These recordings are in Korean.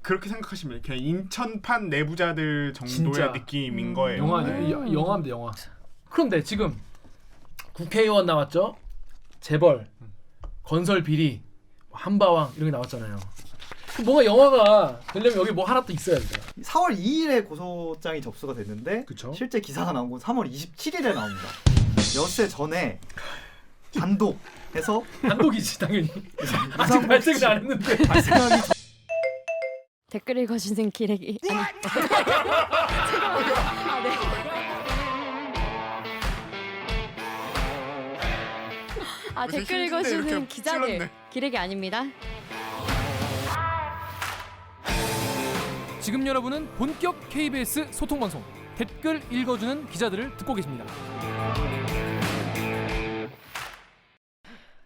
그렇게 생각하시면 그냥 인천판 내부자들 정도의 진짜. 느낌인 거예요. 영화입니다, 영화. 그런데 지금 국회의원 나왔죠? 재벌, 건설 비리, 한바왕 이런 게 나왔잖아요. 뭔가 영화가 되려면 여기 뭐 하나 또 있어야 돼. 4월 2일에 고소장이 접수가 됐는데 그쵸? 실제 기사가 나온 건 3월 27일에 나옵니다. 엿새 전에 단독해서 단독이지 당연히. 아직 발생을 안 했는데. 발생하기 전 댓글 읽어주는 기레기 아니 아, 네. 아 요새 댓글 힘든데 읽어주는 이렇게 기자들 찔렀네. 기레기 아닙니다. 지금 여러분은 본격 KBS 소통 방송 댓글 읽어주는 기자들을 듣고 계십니다.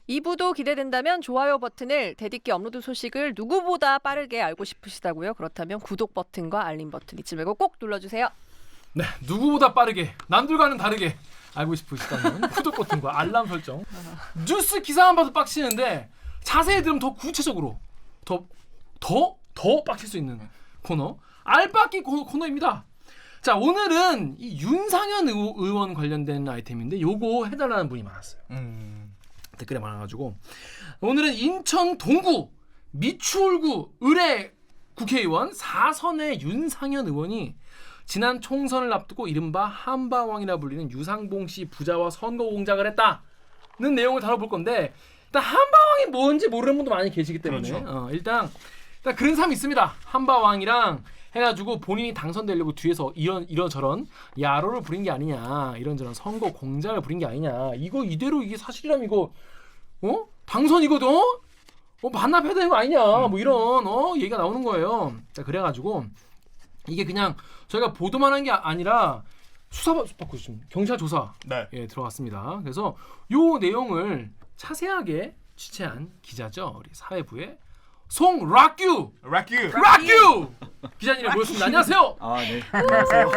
2부도 기대된다면 좋아요 버튼을 대디께 업로드 소식을 누구보다 빠르게 알고 싶으시다고요? 그렇다면 구독 버튼과 알림 버튼 잊지 말고 꼭 눌러주세요. 네, 누구보다 빠르게 남들과는 다르게 알고 싶으시다면 구독 버튼과 알람 설정. 뉴스 기사만 봐도 빡치는데 자세히 들으면 더 구체적으로 더 빡칠 수 있는 코너 알빡기 코너입니다. 자, 오늘은 이 윤상현 의원 관련된 아이템인데 요거 해달라는 분이 많았어요. 댓글에 많아가지고 오늘은 인천 동구 미추홀구 의뢰 국회의원 4선의 윤상현 의원이 지난 총선을 앞두고 이른바 한바왕이라 불리는 유상봉 씨 부자와 선거 공작을 했다는 내용을 다뤄볼 건데 일단 한바왕이 뭔지 모르는 분도 많이 계시기 때문에 그렇죠. 일단 그런 사람이 있습니다. 한바왕이랑 해가지고 본인이 당선되려고 뒤에서 이런저런 야로를 부린 게 아니냐, 이런저런 선거 공작을 부린 게 아니냐, 이거 이대로 이게 사실이라면 이거 당선 이거도 반납해야 되는 거 아니냐, 뭐 이런 얘기가 나오는 거예요. 자, 그래가지고 이게 그냥 저희가 보도만 한 게 아니라 수사받고 지금 경찰 조사에 네. 들어갔습니다. 그래서 요 내용을 자세하게 취재한 기자죠, 우리 사회부의 송락규 기자님이 모였습니다. 안녕하세요. 네. 안녕하세요.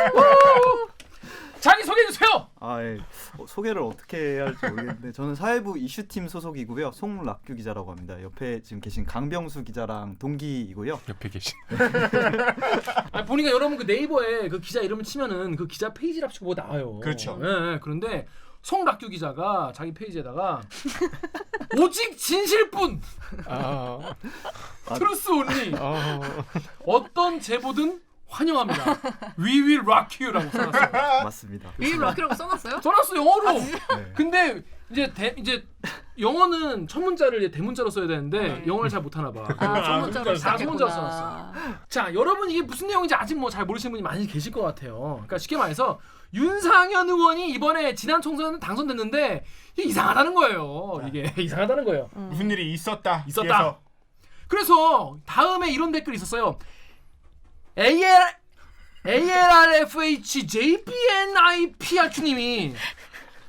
자기 소개해 주세요. 예. 소개를 어떻게 해야 할지 모르겠는데 저는 사회부 이슈팀 소속이고요. 송락규 기자라고 합니다. 옆에 지금 계신 강병수 기자랑 동기이고요. 옆에 계신. 보니까 여러분 그 네이버에 그 기자 이름을 치면은 그 기자 페이지랍시고 뭐 나와요. 그렇죠. 네, 그런데 송락규 기자가 자기 페이지에다가 오직 진실뿐 트루스 온리 어떤 제보든 환영합니다. We will rock you라고 써놨어요. 맞습니다. 이 락이라고 써놨어요? 써놨어 영어로. 네. 근데 이제 영어는 첫 문자를 이제 대문자로 써야 되는데 영어를 잘 못하나 봐. 소문자로 소문자로 써놨어. 자, 여러분 이게 무슨 내용인지 아직 뭐 잘 모르시는 분이 많이 계실 것 같아요. 그러니까 쉽게 말해서 윤상현 의원이 이번에 지난 총선 당선됐는데 이게 이상하다는 거예요. 이게 이상하다는 거예요. 무슨 일이 있었다. 있었다. 뒤에서. 그래서 다음에 이런 댓글이 있었어요. ALFHJPNIPRQ님이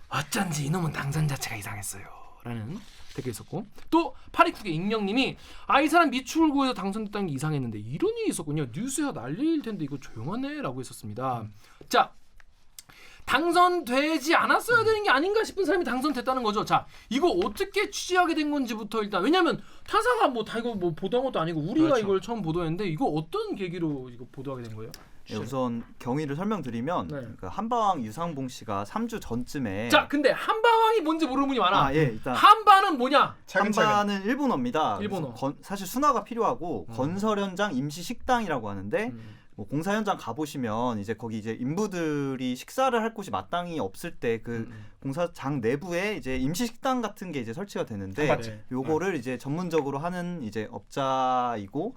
어쩐지 이놈은 당선 자체가 이상했어요 라는 댓글이 있었고, 또 파리쿡의 익명님이 이 사람 미추홀구에서 당선됐다는 게 이상했는데 이런 일이 있었군요. 뉴스에서 난리일 텐데 이거 조용하네 라고 했었습니다. 자, 당선되지 않았어야 되는 게 아닌가 싶은 사람이 당선됐다는 거죠. 자, 이거 어떻게 취재하게 된 건지부터 일단, 왜냐면 타사가 뭐 다 이거 뭐 보도한 것도 아니고 우리가 그렇죠. 이걸 처음 보도했는데 이거 어떤 계기로 이거 보도하게 된 거예요? 네, 우선 경위를 설명드리면 네. 그 한바왕 유상봉 씨가 3주 전쯤에 자, 근데 한바왕이 뭔지 모르는 분이 많아. 일단 한바는 뭐냐? 차근차근. 한바는 일본어입니다. 일본어. 그래서 사실 순화가 필요하고 건설 현장 임시 식당이라고 하는데 뭐 공사 현장 가보시면 이제 거기 이제 인부들이 식사를 할 곳이 마땅히 없을 때 그 공사장 내부에 이제 임시 식당 같은 게 이제 설치가 되는데 한바지. 요거를 이제 전문적으로 하는 이제 업자이고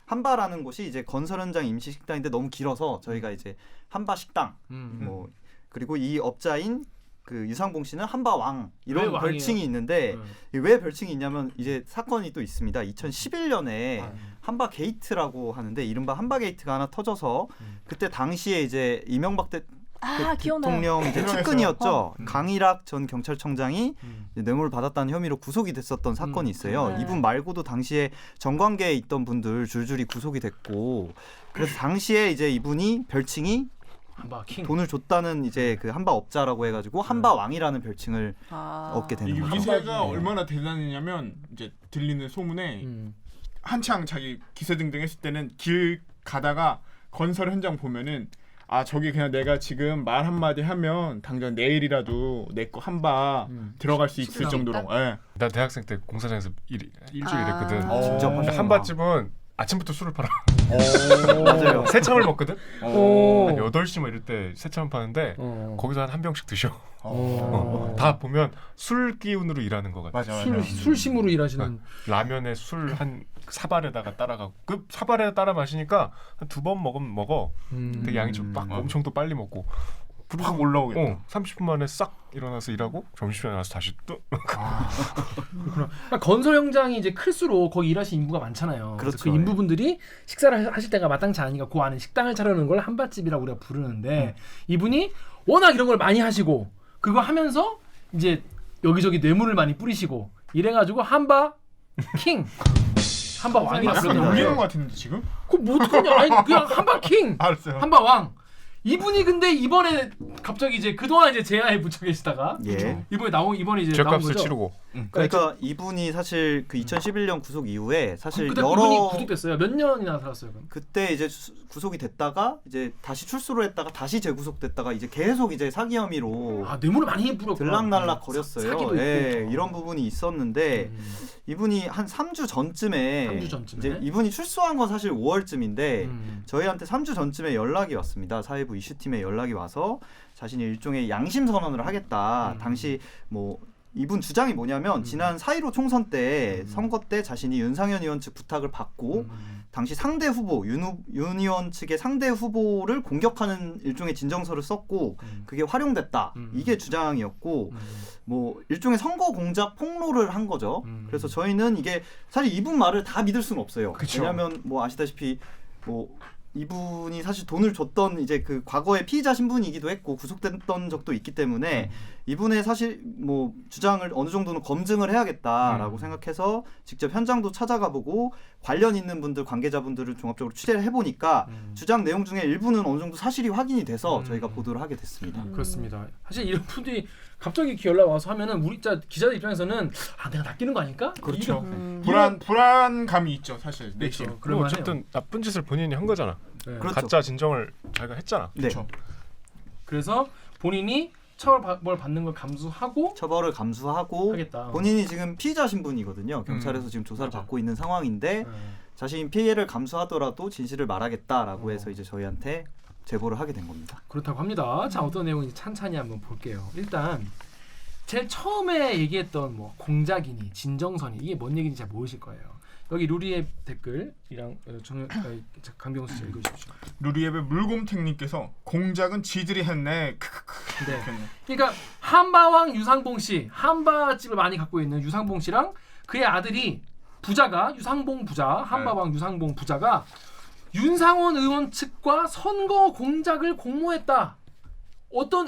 한바라는 곳이 이제 건설 현장 임시 식당인데 너무 길어서 저희가 이제 한바 식당 뭐 그리고 이 업자인 그 유상봉 씨는 한바왕 이런 왜 별칭이 왕이에요? 있는데 왜 별칭이 있냐면 이제 사건이 또 있습니다. 2011년에 한바 게이트라고 하는데 이른바 한바 게이트가 하나 터져서 그때 당시에 이제 이명박 대통령 이제 측근이었죠. 강일학 전 경찰청장이 뇌물을 받았다는 혐의로 구속이 됐었던 사건이 있어요. 이분 말고도 당시에 정관계에 있던 분들 줄줄이 구속이 됐고, 그래서 당시에 이제 이분이 별칭이 한바 킹. 돈을 줬다는 이제 그 한바 업자라고 해가지고 한바 왕이라는 별칭을 얻게 되는 이게 거죠. 위세가 얼마나 대단했냐면 이제 들리는 소문에 한창 자기 기세등등 했을 때는 길 가다가 건설 현장 보면은 아 저기 그냥 내가 지금 말 한마디 하면 당장 내일이라도 내 거 한바 들어갈 수 있을 정도로. 예. 나 대학생 때 공사장에서 일주일 아. 일했거든. 직접 근데 한밭집은 아침부터 술을 팔아. 맞아요. 새참을 먹거든. 오. 한 8시 뭐 이럴 때 새참 파는데 거기서 한 병씩 드셔. 다 보면 술 기운으로 일하는 것 같아. 맞아. 술심으로 일하시는. 라면에 술 한 사발에다가 따라가고 그 사발에 따라 마시니까 한 2번 먹어. 되게 양이 좀 막 엄청 또 빨리 먹고. 확 올라오겠다. 30분 만에 싹 일어나서 일하고 점심시간에 나서 다시 또. 그러니까 건설 현장이 이제 클수록 거기 일하시는 인구가 많잖아요. 그래서 그렇죠. 그 인부분들이 식사를 하실 때가 마땅치 않으니까 그 안에 식당을 차려놓은 걸 한밭집이라고 우리가 부르는데 이분이 워낙 이런 걸 많이 하시고 그거 하면서 이제 여기저기 뇌물을 많이 뿌리시고 이래가지고 한바 킹, 한바 왕이라 약간 그러더라고요. 놀리는 것 같은데 지금? 그럼 뭐 어떡하냐? 아니 그냥 한바 킹, 알았어요. 한바 왕. 이분이 근데 이번에 갑자기 이제 그동안 이제 제야에 묻혀 계시다가 예. 이번에 이제 나온 죗값을 거죠. 치르고. 그러니까 이분이 사실 그 2011년 구속 이후에 사실 그때 여러 이분이 구속됐어요. 몇 년이나 살았어요? 그럼? 그때 이제 구속이 됐다가 이제 다시 출소를 했다가 다시 재구속됐다가 이제 계속 이제 사기 혐의로 아 뇌물을 많이 뿌렸구나. 들락날락 거렸어요. 사기도 예, 있고. 이런 부분이 있었는데 이분이 한 3주 전쯤에 3주 전쯤에? 이제 이분이 출소한 건 사실 5월쯤인데 저희한테 3주 전쯤에 연락이 왔습니다. 사회부 이슈팀에 연락이 와서 자신이 일종의 양심 선언을 하겠다. 당시 뭐 이분 주장이 뭐냐면 지난 4.15 총선 때 선거 때 자신이 윤상현 의원 측 부탁을 받고 당시 상대 후보 윤 의원 측의 상대 후보를 공격하는 일종의 진정서를 썼고 그게 활용됐다. 이게 주장이었고 뭐 일종의 선거 공작 폭로를 한 거죠. 그래서 저희는 이게 사실 이분 말을 다 믿을 수는 없어요. 그쵸. 왜냐하면 뭐 아시다시피 뭐 이분이 사실 돈을 줬던 이제 그 과거의 피의자 신분이기도 했고 구속됐던 적도 있기 때문에 이분의 사실 뭐 주장을 어느 정도는 검증을 해야겠다라고 생각해서 직접 현장도 찾아가 보고 관련 있는 분들 관계자분들을 종합적으로 취재를 해보니까 주장 내용 중에 일부는 어느 정도 사실이 확인이 돼서 저희가 보도를 하게 됐습니다. 그렇습니다. 사실 이런 분들이 갑자기 이렇게 연락 와서 하면은 우리 기자들 입장에서는 아 내가 낚이는 거 아닐까? 그렇죠. 이런- 불안감이 있죠 사실 내심. 그렇죠. 그리고 그럴만해요. 어쨌든 나쁜 짓을 본인이 한 거잖아. 네. 그렇죠. 가짜 진정을 자기가 했잖아. 네. 그렇죠. 그래서 본인이 처벌 받는 걸 감수하고 처벌을 감수하고 하겠다. 본인이 지금 피의자 신분이거든요. 경찰에서 지금 조사를 맞아. 받고 있는 상황인데 자신이 피해를 감수하더라도 진실을 말하겠다라고 해서 이제 저희한테 제보를 하게 된 겁니다. 그렇다고 합니다. 자 어떤 내용인지 찬찬히 한번 볼게요. 일단 제일 처음에 얘기했던 뭐 공작이니 진정선이 이게 뭔 얘기인지 잘 모르실 거예요. 여기 루리의 댓글이랑 강병수 씨 읽어주십시오. 루리앱의 물곰탱님께서 공작은 지들이 했네. 크크크. 네. 이렇게. 그러니까 한바왕 유상봉 씨, 한바집을 많이 갖고 있는 유상봉 씨랑 그의 아들이 부자가 유상봉 부자, 한바왕 유상봉 부자가 윤상원 의원 측과 선거 공작을 공모했다. 일단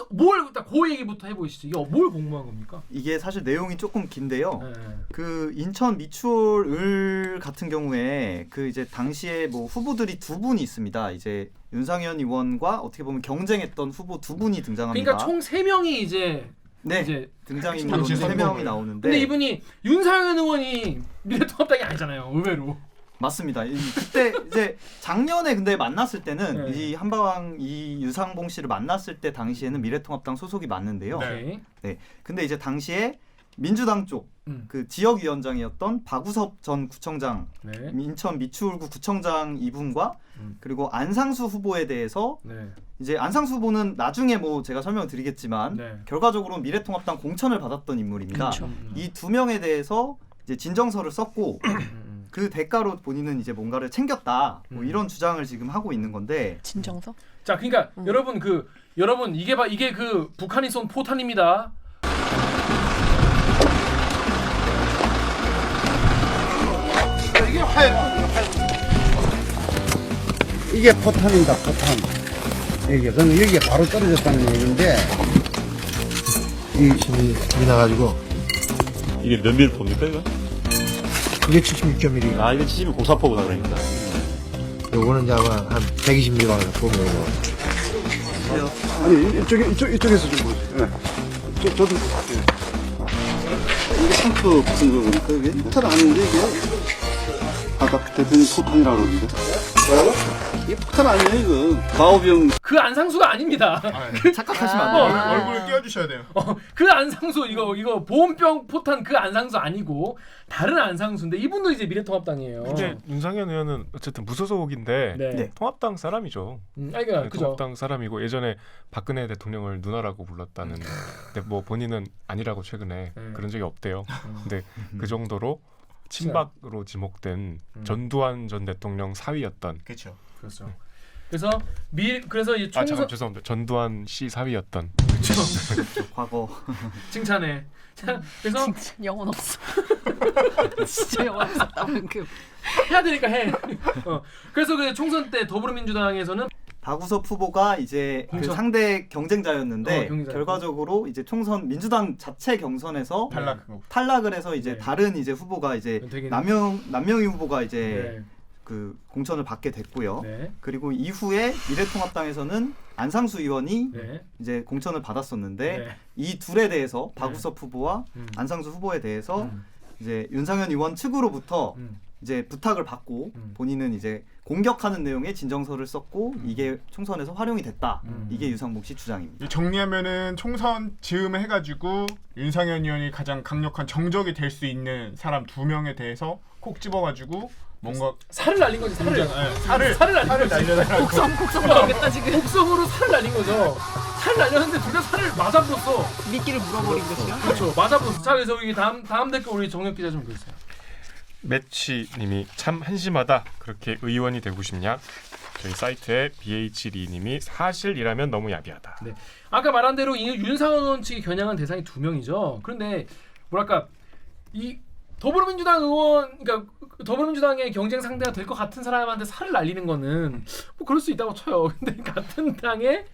그 얘기부터 해보시죠. 이게 뭘 공모한 겁니까? 이게 사실 내용이 조금 긴데요. 네. 그 인천 미추홀 을 같은 경우에 그 이제 당시에 뭐 후보들이 두 분이 있습니다. 이제 윤상현 의원과 어떻게 보면 경쟁했던 후보 두 분이 등장합니다. 그러니까 총 3명이 이제 네, 이제 등장인물로 당시 세 명이 선거를. 나오는데 근데 이분이 윤상현 의원이 미래통합당이 아니잖아요. 의외로. 맞습니다. 그때 이제 작년에 근데 만났을 때는 네. 이 한바왕 이 유상봉 씨를 만났을 때 당시에는 미래통합당 소속이 맞는데요. 오케이. 네. 근데 이제 당시에 민주당 쪽 그 지역위원장이었던 박우섭 전 구청장, 네. 인천 미추홀구 구청장 이분과 그리고 안상수 후보에 대해서 네. 이제 안상수 후보는 나중에 뭐 제가 설명을 드리겠지만 네. 결과적으로 미래통합당 공천을 받았던 인물입니다. 이 두 명에 대해서 이제 진정서를 썼고 그 대가로 본인은 이제 뭔가를 챙겼다. 뭐 이런 주장을 지금 하고 있는 건데 진정서? 자, 그러니까 여러분 이게 그 북한이 쏜 포탄입니다. 이게 포탄입니다, 포탄. 이게 그러면 여기에 바로 떨어졌다는 얘기인데 이 힘이 나가지고 이게 몇 밀 포입니까 이거? 이게 76.1이고 아 이거 70 고사포구나 그러니까. 요거는 이제 아마 한 120mm 보면 아니 이쪽에서 좀 보세요. 네. 저도 이게 탱크 붙은 거니까 이게 탱크 아닌데 이게 아까 대표님 폭탄이라고 그러는데. 이게 폭탄 아니에요 이거. 마오병. 그 안상수가 아닙니다. 착각하시면 안 돼요. 얼굴을 띄워주셔야 돼요. 그 안상수 이거 보온병 포탄 그 안상수 아니고 다른 안상수인데 이분도 이제 미래통합당이에요. 근데 윤상현 의원은 어쨌든 무소속인데 네. 통합당 사람이죠. 그러니까 그죠. 통합당 사람이고 예전에 박근혜 대통령을 누나라고 불렀다는. 근데 뭐 본인은 아니라고 최근에 그런 적이 없대요. 근데 그 정도로 친박으로 지목된 전두환 전 대통령 사위였던. 그렇죠. 그렇죠. 그래서 이 총선 잠깐 죄송합니다. 전두환 씨 사위였던. 과거 칭찬해. 자, 그래서 진짜 영혼 없어. 진짜 영혼 없었다 방금. 해야 되니까 해. 그래서 그 총선 때 더불어민주당에서는 박우섭 후보가 이제 그 공천. 상대 경쟁자였는데 경쟁자. 결과적으로 이제 총선 민주당 자체 경선에서 탈락을 해서 이제 네. 다른 이제 후보가 이제 되게 남명희 후보가 이제 네. 그 공천을 받게 됐고요. 네. 그리고 이후에 미래통합당에서는 안상수 의원이 네. 이제 공천을 받았었는데 네. 이 둘에 대해서 박우섭 후보와 안상수 후보에 대해서 이제 윤상현 의원 측으로부터 이제 부탁을 받고 본인은 이제 공격하는 내용의 진정서를 썼고 이게 총선에서 활용이 됐다. 이게 유상봉 씨 주장입니다. 정리하면은 총선 즈음에 해가지고 윤상현 의원이 가장 강력한 정적이 될 수 있는 사람 2명에 대해서 콕 집어가지고 뭔가 살을 날린 거지. 살을 날린 거지. 곡성 나오겠다 지금. 곡성으로 살을 날린 거죠. 살을 날렸는데 둘 다 살을 맞아버렸어. 미끼를 물어버린 거죠. 그렇죠. 맞아버렸어. 자 그래서 여기 다음 댓글 우리 정혁 기자 좀 보세요. 매치님이 참 한심하다. 그렇게 의원이 되고 싶냐? 저희 사이트에 BH2님이 사실이라면 너무 야비하다. 네. 아까 말한 대로 이 윤상현 의원 측이 겨냥한 대상이 2명이죠. 그런데 뭐랄까 이 더불어민주당 의원, 그러니까 더불어민주당의 경쟁 상대가 될 것 같은 사람한테 살을 날리는 거는 뭐 그럴 수 있다고 쳐요. 근데 같은 당에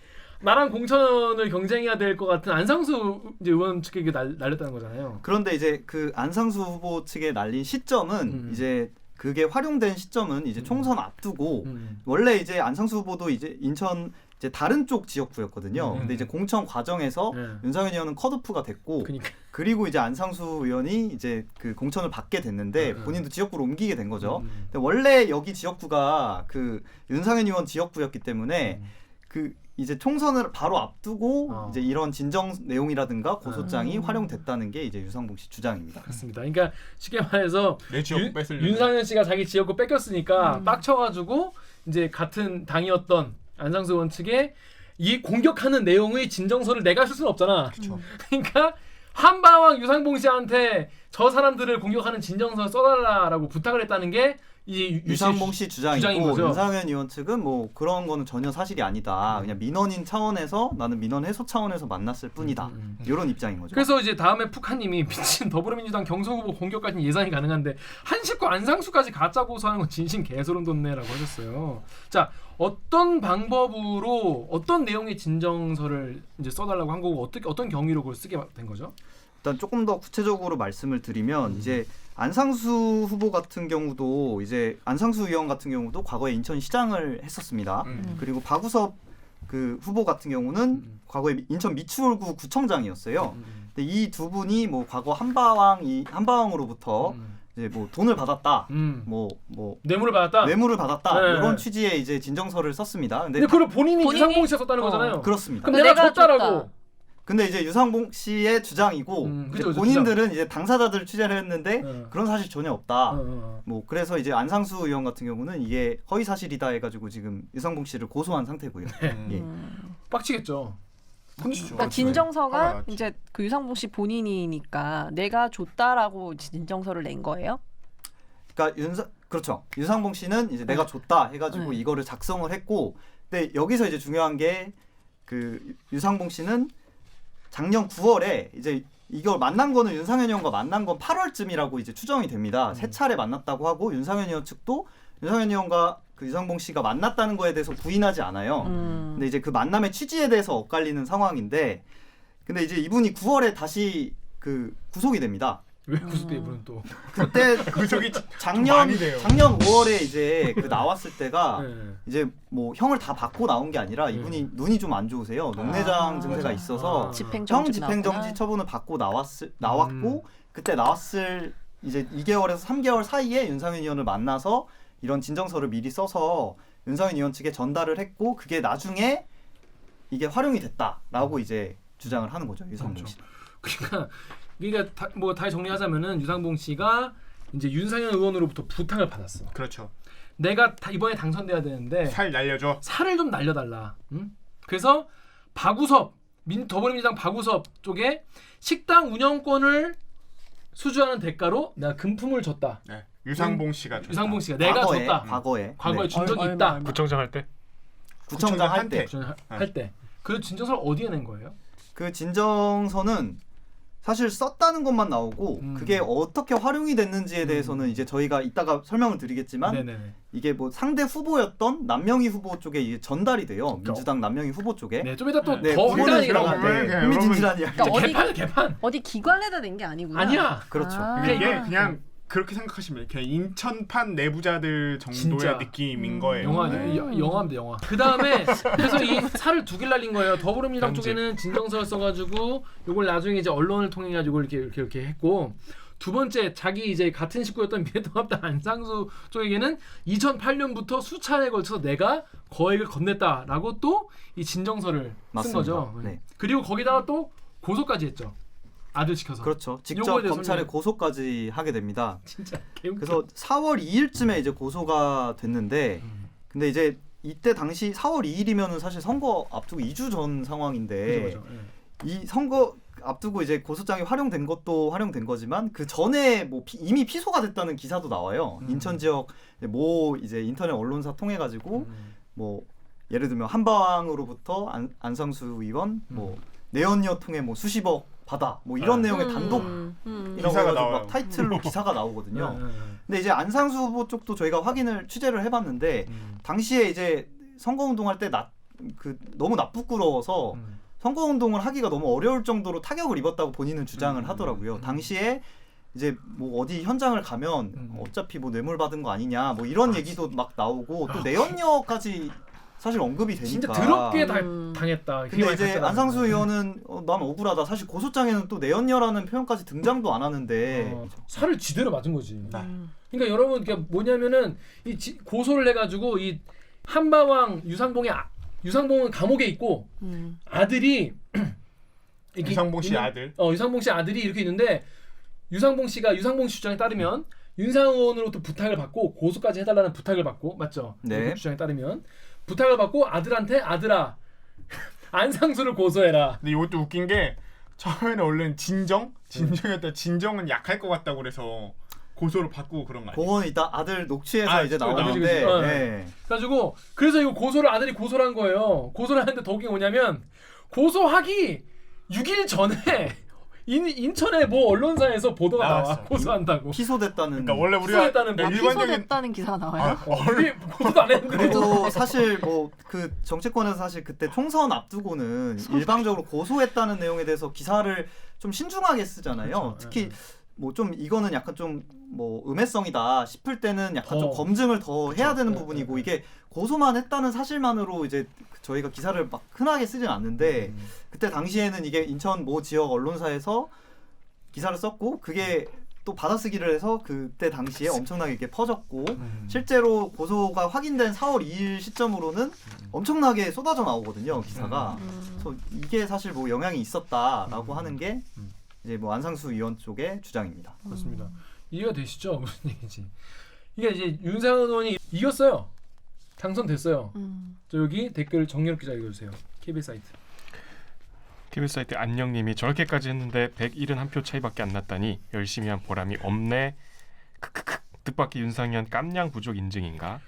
나랑 공천을 경쟁해야 될 것 같은 안상수 이제 의원 측에게 날렸다는 거잖아요. 그런데 이제 그 안상수 후보 측에 날린 시점은 이제 그게 활용된 시점은 이제 총선 앞두고 원래 이제 안상수 후보도 이제 인천 이제 다른 쪽 지역구였거든요. 근데 이제 공천 과정에서 윤상현 의원은 컷오프가 됐고 그리고 이제 안상수 의원이 이제 그 공천을 받게 됐는데 본인도 지역구로 옮기게 된 거죠. 근데 원래 여기 지역구가 그 윤상현 의원 지역구였기 때문에 그 이제 총선을 바로 앞두고 이제 이런 진정 내용이라든가 고소장이 활용됐다는 게 이제 유상봉 씨 주장입니다. 그렇습니다. 그러니까 쉽게 말해서 내 지역구 뺏으려고. 윤상현 씨가 자기 지역구 뺏겼으니까 빡쳐가지고 이제 같은 당이었던 안상수 의원 측에 이 공격하는 내용의 진정서를 내가 쓸 수는 없잖아. 그러니까 한바왕 유상봉 씨한테 저 사람들을 공격하는 진정서 써달라라고 부탁을 했다는 게 이 유상봉 씨 주장인 주장이고 거죠. 윤상현 의원 측은 뭐 그런 거는 전혀 사실이 아니다. 그냥 민원인 차원에서 나는 민원 해소 차원에서 만났을 뿐이다. 이런 입장인 거죠. 그래서 이제 다음에 푸카님이 미친 더불어민주당 경선 후보 공격까지는 예상이 가능한데 한식구 안상수까지 가짜 고소하는 건 진심 개소름 돋네라고 하셨어요. 자 어떤 방법으로 어떤 내용의 진정서를 이제 써달라고 한 거고 어떤 경위로 그걸 쓰게 된 거죠? 일단 조금 더 구체적으로 말씀을 드리면 이제 안상수 후보 같은 경우도 이제 안상수 의원 같은 경우도 과거에 인천시장을 했었습니다. 그리고 박우섭 그 후보 같은 경우는 과거에 인천 미추홀구 구청장이었어요. 근데 이 두 분이 뭐 과거 한바왕으로부터 이제 뭐 돈을 받았다, 뭐 뇌물을 받았다, 네. 이런 취지의 이제 진정서를 썼습니다. 근데 그걸 본인이 유상봉 씨가 썼다는 거잖아요. 그렇습니다. 그럼 내가 줬다라고. 근데 이제 유상봉 씨의 주장이고 이제 그죠, 본인들은 주장. 이제 당사자들 취재를 했는데 그런 사실 전혀 없다. 뭐 그래서 이제 안상수 의원 같은 경우는 이게 허위 사실이다 해가지고 지금 유상봉 씨를 고소한 상태고요. 예. 빡치겠죠. 그러니까 진정서가 이제 그 유상봉 씨 본인이니까 내가 줬다라고 진정서를 낸 거예요? 그러니까 그렇죠. 유상봉 씨는 이제 내가 줬다 해가지고 이거를 작성을 했고, 근데 여기서 이제 중요한 게 그 유상봉 씨는 작년 9월에 이제 이걸 만난 거는 윤상현 의원과 만난 건 8월쯤이라고 이제 추정이 됩니다. 세 차례 만났다고 하고 윤상현 의원 측도 윤상현 의원과 그 유상봉 씨가 만났다는 거에 대해서 부인하지 않아요. 근데 이제 그 만남의 취지에 대해서 엇갈리는 상황인데, 근데 이제 이분이 9월에 다시 그 구속이 됩니다. 왜 구속돼 이분은 또? 그때 구속이 작년 5월에 이제 그 나왔을 때가 이제 뭐 형을 다 받고 나온 게 아니라 이분이 눈이 좀 안 좋으세요. 녹내장 증세가 있어서 형 집행정지 처분을 받고 나왔고 그때 나왔을 이제 2개월에서 3개월 사이에 윤상현 의원을 만나서 이런 진정서를 미리 써서 윤상현 의원 측에 전달을 했고 그게 나중에 이게 활용이 됐다라고 이제 주장을 하는 거죠. 유상봉 씨. 그러니까 뭐 다시 정리하자면은 유상봉 씨가 이제 윤상현 의원으로부터 부탁을 받았어. 그렇죠. 내가 이번에 당선돼야 되는데 살 날려줘. 살을 좀 날려달라. 응? 그래서 박우섭 더불어민주당 박우섭 쪽에 식당 운영권을 수주하는 대가로 내가 금품을 줬다. 네. 유상봉 씨가 줬다. 유상봉 씨가 내가 줬다. 과거에 준 적이 있다. 구청장 할 때? 구청장 할 때. 할 때. 그 진정서를 어디에 낸 거예요? 그 진정서는 사실 썼다는 것만 나오고 그게 어떻게 활용이 됐는지에 대해서는 이제 저희가 이따가 설명을 드리겠지만 네네네. 이게 뭐 상대 후보였던 남명희 후보 쪽에 이게 전달이 돼요. 민주당 남명희 후보 쪽에. 네, 좀 이따 또 네, 더 그거는 혼란이라고 제가 하는데. 흥미진진한 이야기. 그러니까 개판. 어디 기관에다 낸 게 아니구나. 아니야. 그렇죠. 이게 그냥 그렇게 생각하시면 그냥 인천판 내부자들 정도의 진짜. 느낌인 거예요. 영화입니다, 영화. 그 다음에 그래서 이 살을 두 개를 날린 거예요. 더불어민주당 편집. 쪽에는 진정서를 써가지고 이걸 나중에 이제 언론을 통해 가지고 이렇게 했고, 두 번째 자기 이제 같은 식구였던 미래통합당 안상수 쪽에게는 2008년부터 수차례에 걸쳐서 내가 거액을 건넸다라고 또 이 진정서를 쓴 맞습니다. 거죠. 네. 그리고 거기다가 또 고소까지 했죠. 아들 시켜서. 그렇죠. 직접 요거에 대해서 검찰에 설명. 고소까지 하게 됩니다. 진짜 개웃겨. 그래서 4월 2일쯤에 이제 고소가 됐는데 근데 이제 이때 당시 4월 2일이면은 사실 선거 앞두고 2주 전 상황인데 그죠. 이 선거 앞두고 이제 고소장이 활용된 것도 활용된 거지만 그 전에 뭐 이미 피소가 됐다는 기사도 나와요. 인천 지역 모 이제 인터넷 언론사 통해 가지고 뭐 예를 들면 한방으로부터 안상수 의원 뭐 내연녀 통해 뭐 수십억 받아 뭐 이런 내용의 단독 기사가 나와요. 막 타이틀로 기사가 나오거든요. 근데 이제 안상수 후보 쪽도 저희가 취재를 해봤는데 당시에 이제 선거운동할 때 너무 나쁘끄러워서 선거운동을 하기가 너무 어려울 정도로 타격을 입었다고 본인은 주장을 하더라고요. 당시에 이제 뭐 어디 현장을 가면 어차피 뭐 뇌물 받은 거 아니냐 뭐 이런 얘기도 막 나오고 또 내연녀까지 사실 언급이 되니까 진짜 더럽게 당했다. 근데 이제 안상수 의원은 난 억울하다. 사실 고소장에는 또 내연녀라는 표현까지 등장도 안 하는데 살을 지대로 맞은 거지. 그러니까 여러분 그게 뭐냐면은 고소를 해가지고 이 한바왕 유상봉은 감옥에 있고 아들이 유상봉 씨 아들. 유상봉 씨 아들이 이렇게 있는데 유상봉 씨 주장에 따르면 윤상현 의원으로부터 부탁을 받고 고소까지 해달라는 부탁을 받고 맞죠? 네. 주장에 따르면 부탁을 받고 아들한테 아들아 안상수를 고소해라. 근데 이것도 웃긴 게 처음에는 원래는 진정이었다. 진정은 약할 것 같다고 그래서 고소를 바꾸고 그런 거 아니에요? 그거는 이따 아들 녹취에서 이제 나오는데 그치. 네. 그래가지고 그래서 이거 아들이 고소를 한 거예요. 고소를 하는데 더 웃긴 게 뭐냐면 고소하기 6일 전에 인천의 뭐 언론사에서 보도가 나와 고소한다고. 피소됐다는. 그러니까 원래 우리가 피소됐다는 기사가 나와요. 우리 고소도 안 했는데. 그래도 사실 뭐 그 정치권에서 사실 그때 총선 앞두고는 일방적으로 고소했다는 내용에 대해서 기사를 좀 신중하게 쓰잖아요. 그렇죠. 특히 뭐 좀 이거는 약간 좀 뭐 음해성이다 싶을 때는 약간 좀 검증을 더 해야 되는 부분이고 이게 고소만 했다는 사실만으로 이제 저희가 기사를 막 흔하게 쓰진 않는데 그때 당시에는 이게 인천 모 지역 언론사에서 기사를 썼고 그게 또 받아쓰기를 해서 그때 당시에 엄청나게 이렇게 퍼졌고 실제로 고소가 확인된 4월 2일 시점으로는 엄청나게 쏟아져 나오거든요 기사가. 그래서 이게 사실 뭐 영향이 있었다라고 하는 게 이제 뭐 안상수 의원 쪽의 주장입니다. 그렇습니다. 이해가 되시죠? 무슨 얘기지? 이게 이제 윤상현 의원이 이겼어요. 당선됐어요. 저 여기 댓글 정연욱 기자 읽어주세요. KBS 사이트. KBS 사이트 안녕님이 저렇게까지 했는데 171표 차이밖에 안 났다니 열심히 한 보람이 없네. 크크크. 뜻밖의 윤상현 깜냥 부족 인증인가?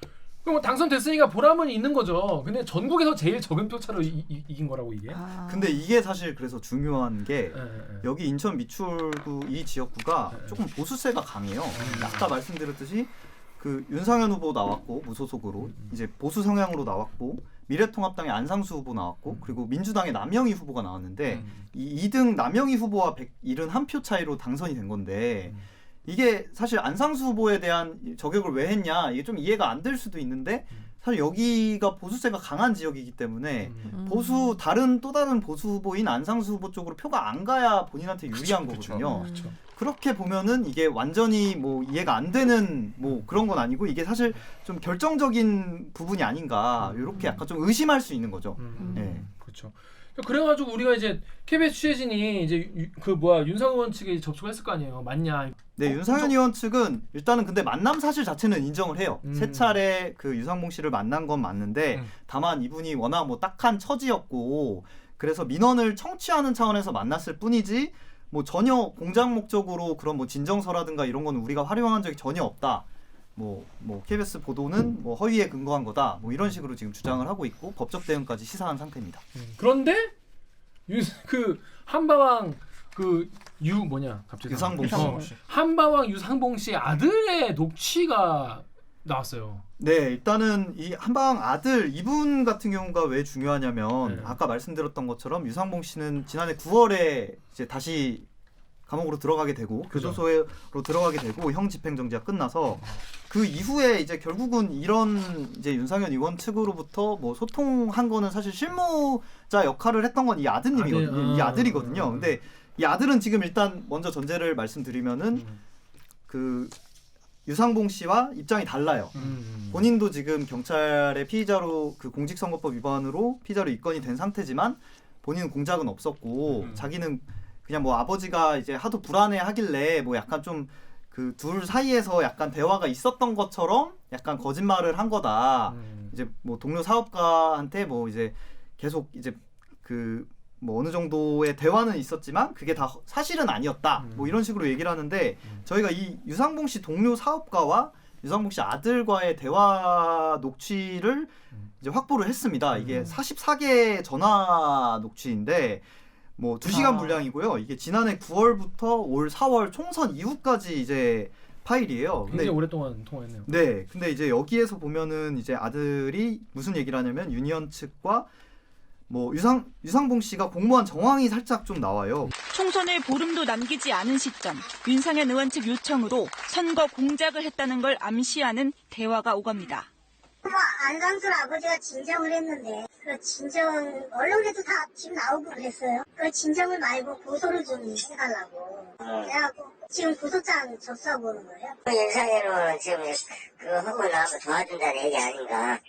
그럼 뭐 당선됐으니까 보람은 있는 거죠. 근데 전국에서 제일 적은 표차로 이긴 거라고 이게. 근데 이게 사실 그래서 중요한 게 여기 인천 미추홀구 이 지역구가 조금 보수세가 강해요. 아까 말씀드렸듯이 그 윤상현 후보 나왔고 무소속으로 이제 보수 성향으로 나왔고 미래통합당의 안상수 후보 나왔고 그리고 민주당의 남영희 후보가 나왔는데 이 2등 남영희 후보와 171표 차이로 당선이 된 건데 이게 사실 안상수 후보에 대한 저격을 왜 했냐 이게 좀 이해가 안 될 수도 있는데 사실 여기가 보수세가 강한 지역이기 때문에 또 다른 보수 후보인 안상수 후보 쪽으로 표가 안 가야 본인한테 유리한 거거든요. 그렇게 보면은 이게 완전히 뭐 이해가 안 되는 뭐 그런 건 아니고 이게 사실 좀 결정적인 부분이 아닌가 이렇게 약간 좀 의심할 수 있는 거죠. 네. 그렇죠. 그래가지고 우리가 이제 KBS 취재진이 이제 윤상현 의원 측에 접촉을 했을 거 아니에요. 맞냐? 네, 윤상현 의원 측은 일단은 근데 만남 사실 자체는 인정을 해요. 세 차례 그 유상봉 씨를 만난 건 맞는데 다만 이분이 워낙 뭐 딱한 처지였고 그래서 민원을 청취하는 차원에서 만났을 뿐이지 뭐 전혀 공작 목적으로 그런 뭐 진정서라든가 이런 건 우리가 활용한 적이 전혀 없다. 뭐 KBS 보도는 뭐 허위에 근거한 거다. 뭐 이런 식으로 지금 주장을 하고 있고 법적 대응까지 시사한 상태입니다. 그런데 그 한바왕 갑자기 유상봉 씨. 한바왕 유상봉 씨 아들의 녹취가 나왔어요. 네, 일단은 이 한방 아들 이분 같은 경우가 왜 중요하냐면 아까 말씀드렸던 것처럼 유상봉 씨는 지난해 9월에 이제 다시 감옥으로 들어가게 되고 교도소로 들어가게 되고 형 집행정지가 끝나서 그 이후에 이제 결국은 이런 이제 윤상현 의원 측으로부터 뭐 소통한 거는 사실 실무자 역할을 했던 건 이 아드님이거든요. 이 아들이거든요. 근데 이 아들은 지금 일단 먼저 전제를 말씀드리면은 그 유상봉 씨와 입장이 달라요. 본인도 지금 경찰의 피의자로 그 공직선거법 위반으로 피의자로 입건이 된 상태지만 본인은 공작은 없었고 자기는 그냥 뭐 아버지가 이제 하도 불안해하길래 뭐 약간 좀 그 둘 사이에서 약간 대화가 있었던 것처럼 약간 거짓말을 한 거다. 이제 뭐 동료 사업가한테 뭐 이제 계속 이제 그 뭐 어느 정도의 대화는 있었지만 그게 다 사실은 아니었다. 뭐 이런 식으로 얘기를 하는데 저희가 이 유상봉 씨 동료 사업가와 유상봉 씨 아들과의 대화 녹취를 이제 확보를 했습니다. 이게 44개 전화 녹취인데 뭐 2시간 분량이고요. 이게 지난해 9월부터 올 4월 총선 이후까지 이제 파일이에요. 굉장히 오랫동안 통화했네요. 네. 근데 이제 여기에서 보면은 이제 아들이 무슨 얘기를 하냐면 유니언 측과 뭐 유상봉 씨가 공모한 정황이 살짝 좀 나와요. 총선을 보름도 남기지 않은 시점 윤상현 의원 측 요청으로 선거 공작을 했다는 걸 암시하는 대화가 오갑니다. 안상수 아버지가 진정을 했는데 그 진정 언론에도 다 지금 나오고 그랬어요. 그 진정을 말고 고소를 좀 해달라고. 그래갖고 지금 고소장 접수하고 오는 거예요. 윤상현은 지금 그거 하고 나하고 도와준다는 얘기 아닌가.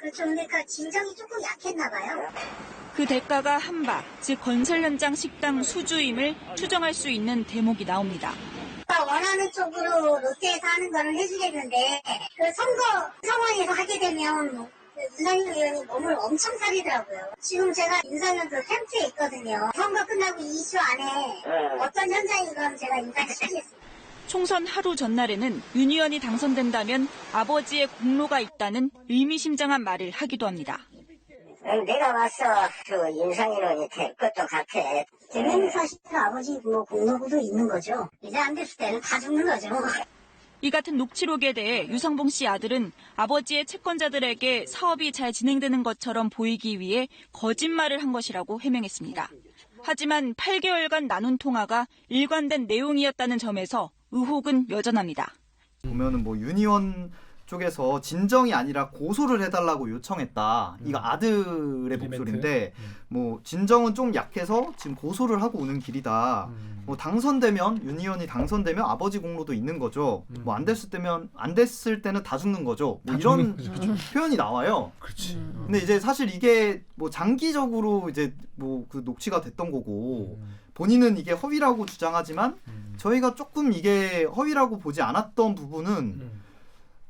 그렇죠. 근데 그 진정이 조금 약했나 봐요. 그 대가가 한바, 즉 건설 현장 식당 수주임을 추정할 수 있는 대목이 나옵니다. 원하는 쪽으로 롯데에서 하는 거는 해주겠는데 그 선거 상황에서 하게 되면 윤상현 의원이 몸을 엄청 사리더라고요. 지금 제가 윤상현 그 캠프에 있거든요. 선거 끝나고 2주 안에 어떤 현장인 건 제가 인사를 시키겠습니다. 총선 하루 전날에는 윤 의원이 당선된다면 아버지의 공로가 있다는 의미심장한 말을 하기도 합니다. 내가 봤어. 그 윤상현 의원이 될 것도 같아. 대면 사실 아버지 뭐 공로도 있는 거죠. 이제 안 됐을 때는 다 죽는 거죠. 이 같은 녹취록에 대해 유상봉 씨 아들은 아버지의 채권자들에게 사업이 잘 진행되는 것처럼 보이기 위해 거짓말을 한 것이라고 해명했습니다. 하지만 8개월간 나눈 통화가 일관된 내용이었다는 점에서 의혹은 여전합니다. 보면은 뭐 유니언 쪽에서 진정이 아니라 고소를 해달라고 요청했다. 이거 아들의 목소리인데 뭐 진정은 좀 약해서 지금 고소를 하고 오는 길이다. 뭐 당선되면 유니언이 당선되면 아버지 공로도 있는 거죠. 뭐 안 됐을 때는 다 죽는 거죠. 뭐 이런 표현이 나와요. 그렇지. 근데 이제 사실 이게 뭐 장기적으로 이제 뭐 그 녹취가 됐던 거고 본인은 이게 허위라고 주장하지만 저희가 조금 이게 허위라고 보지 않았던 부분은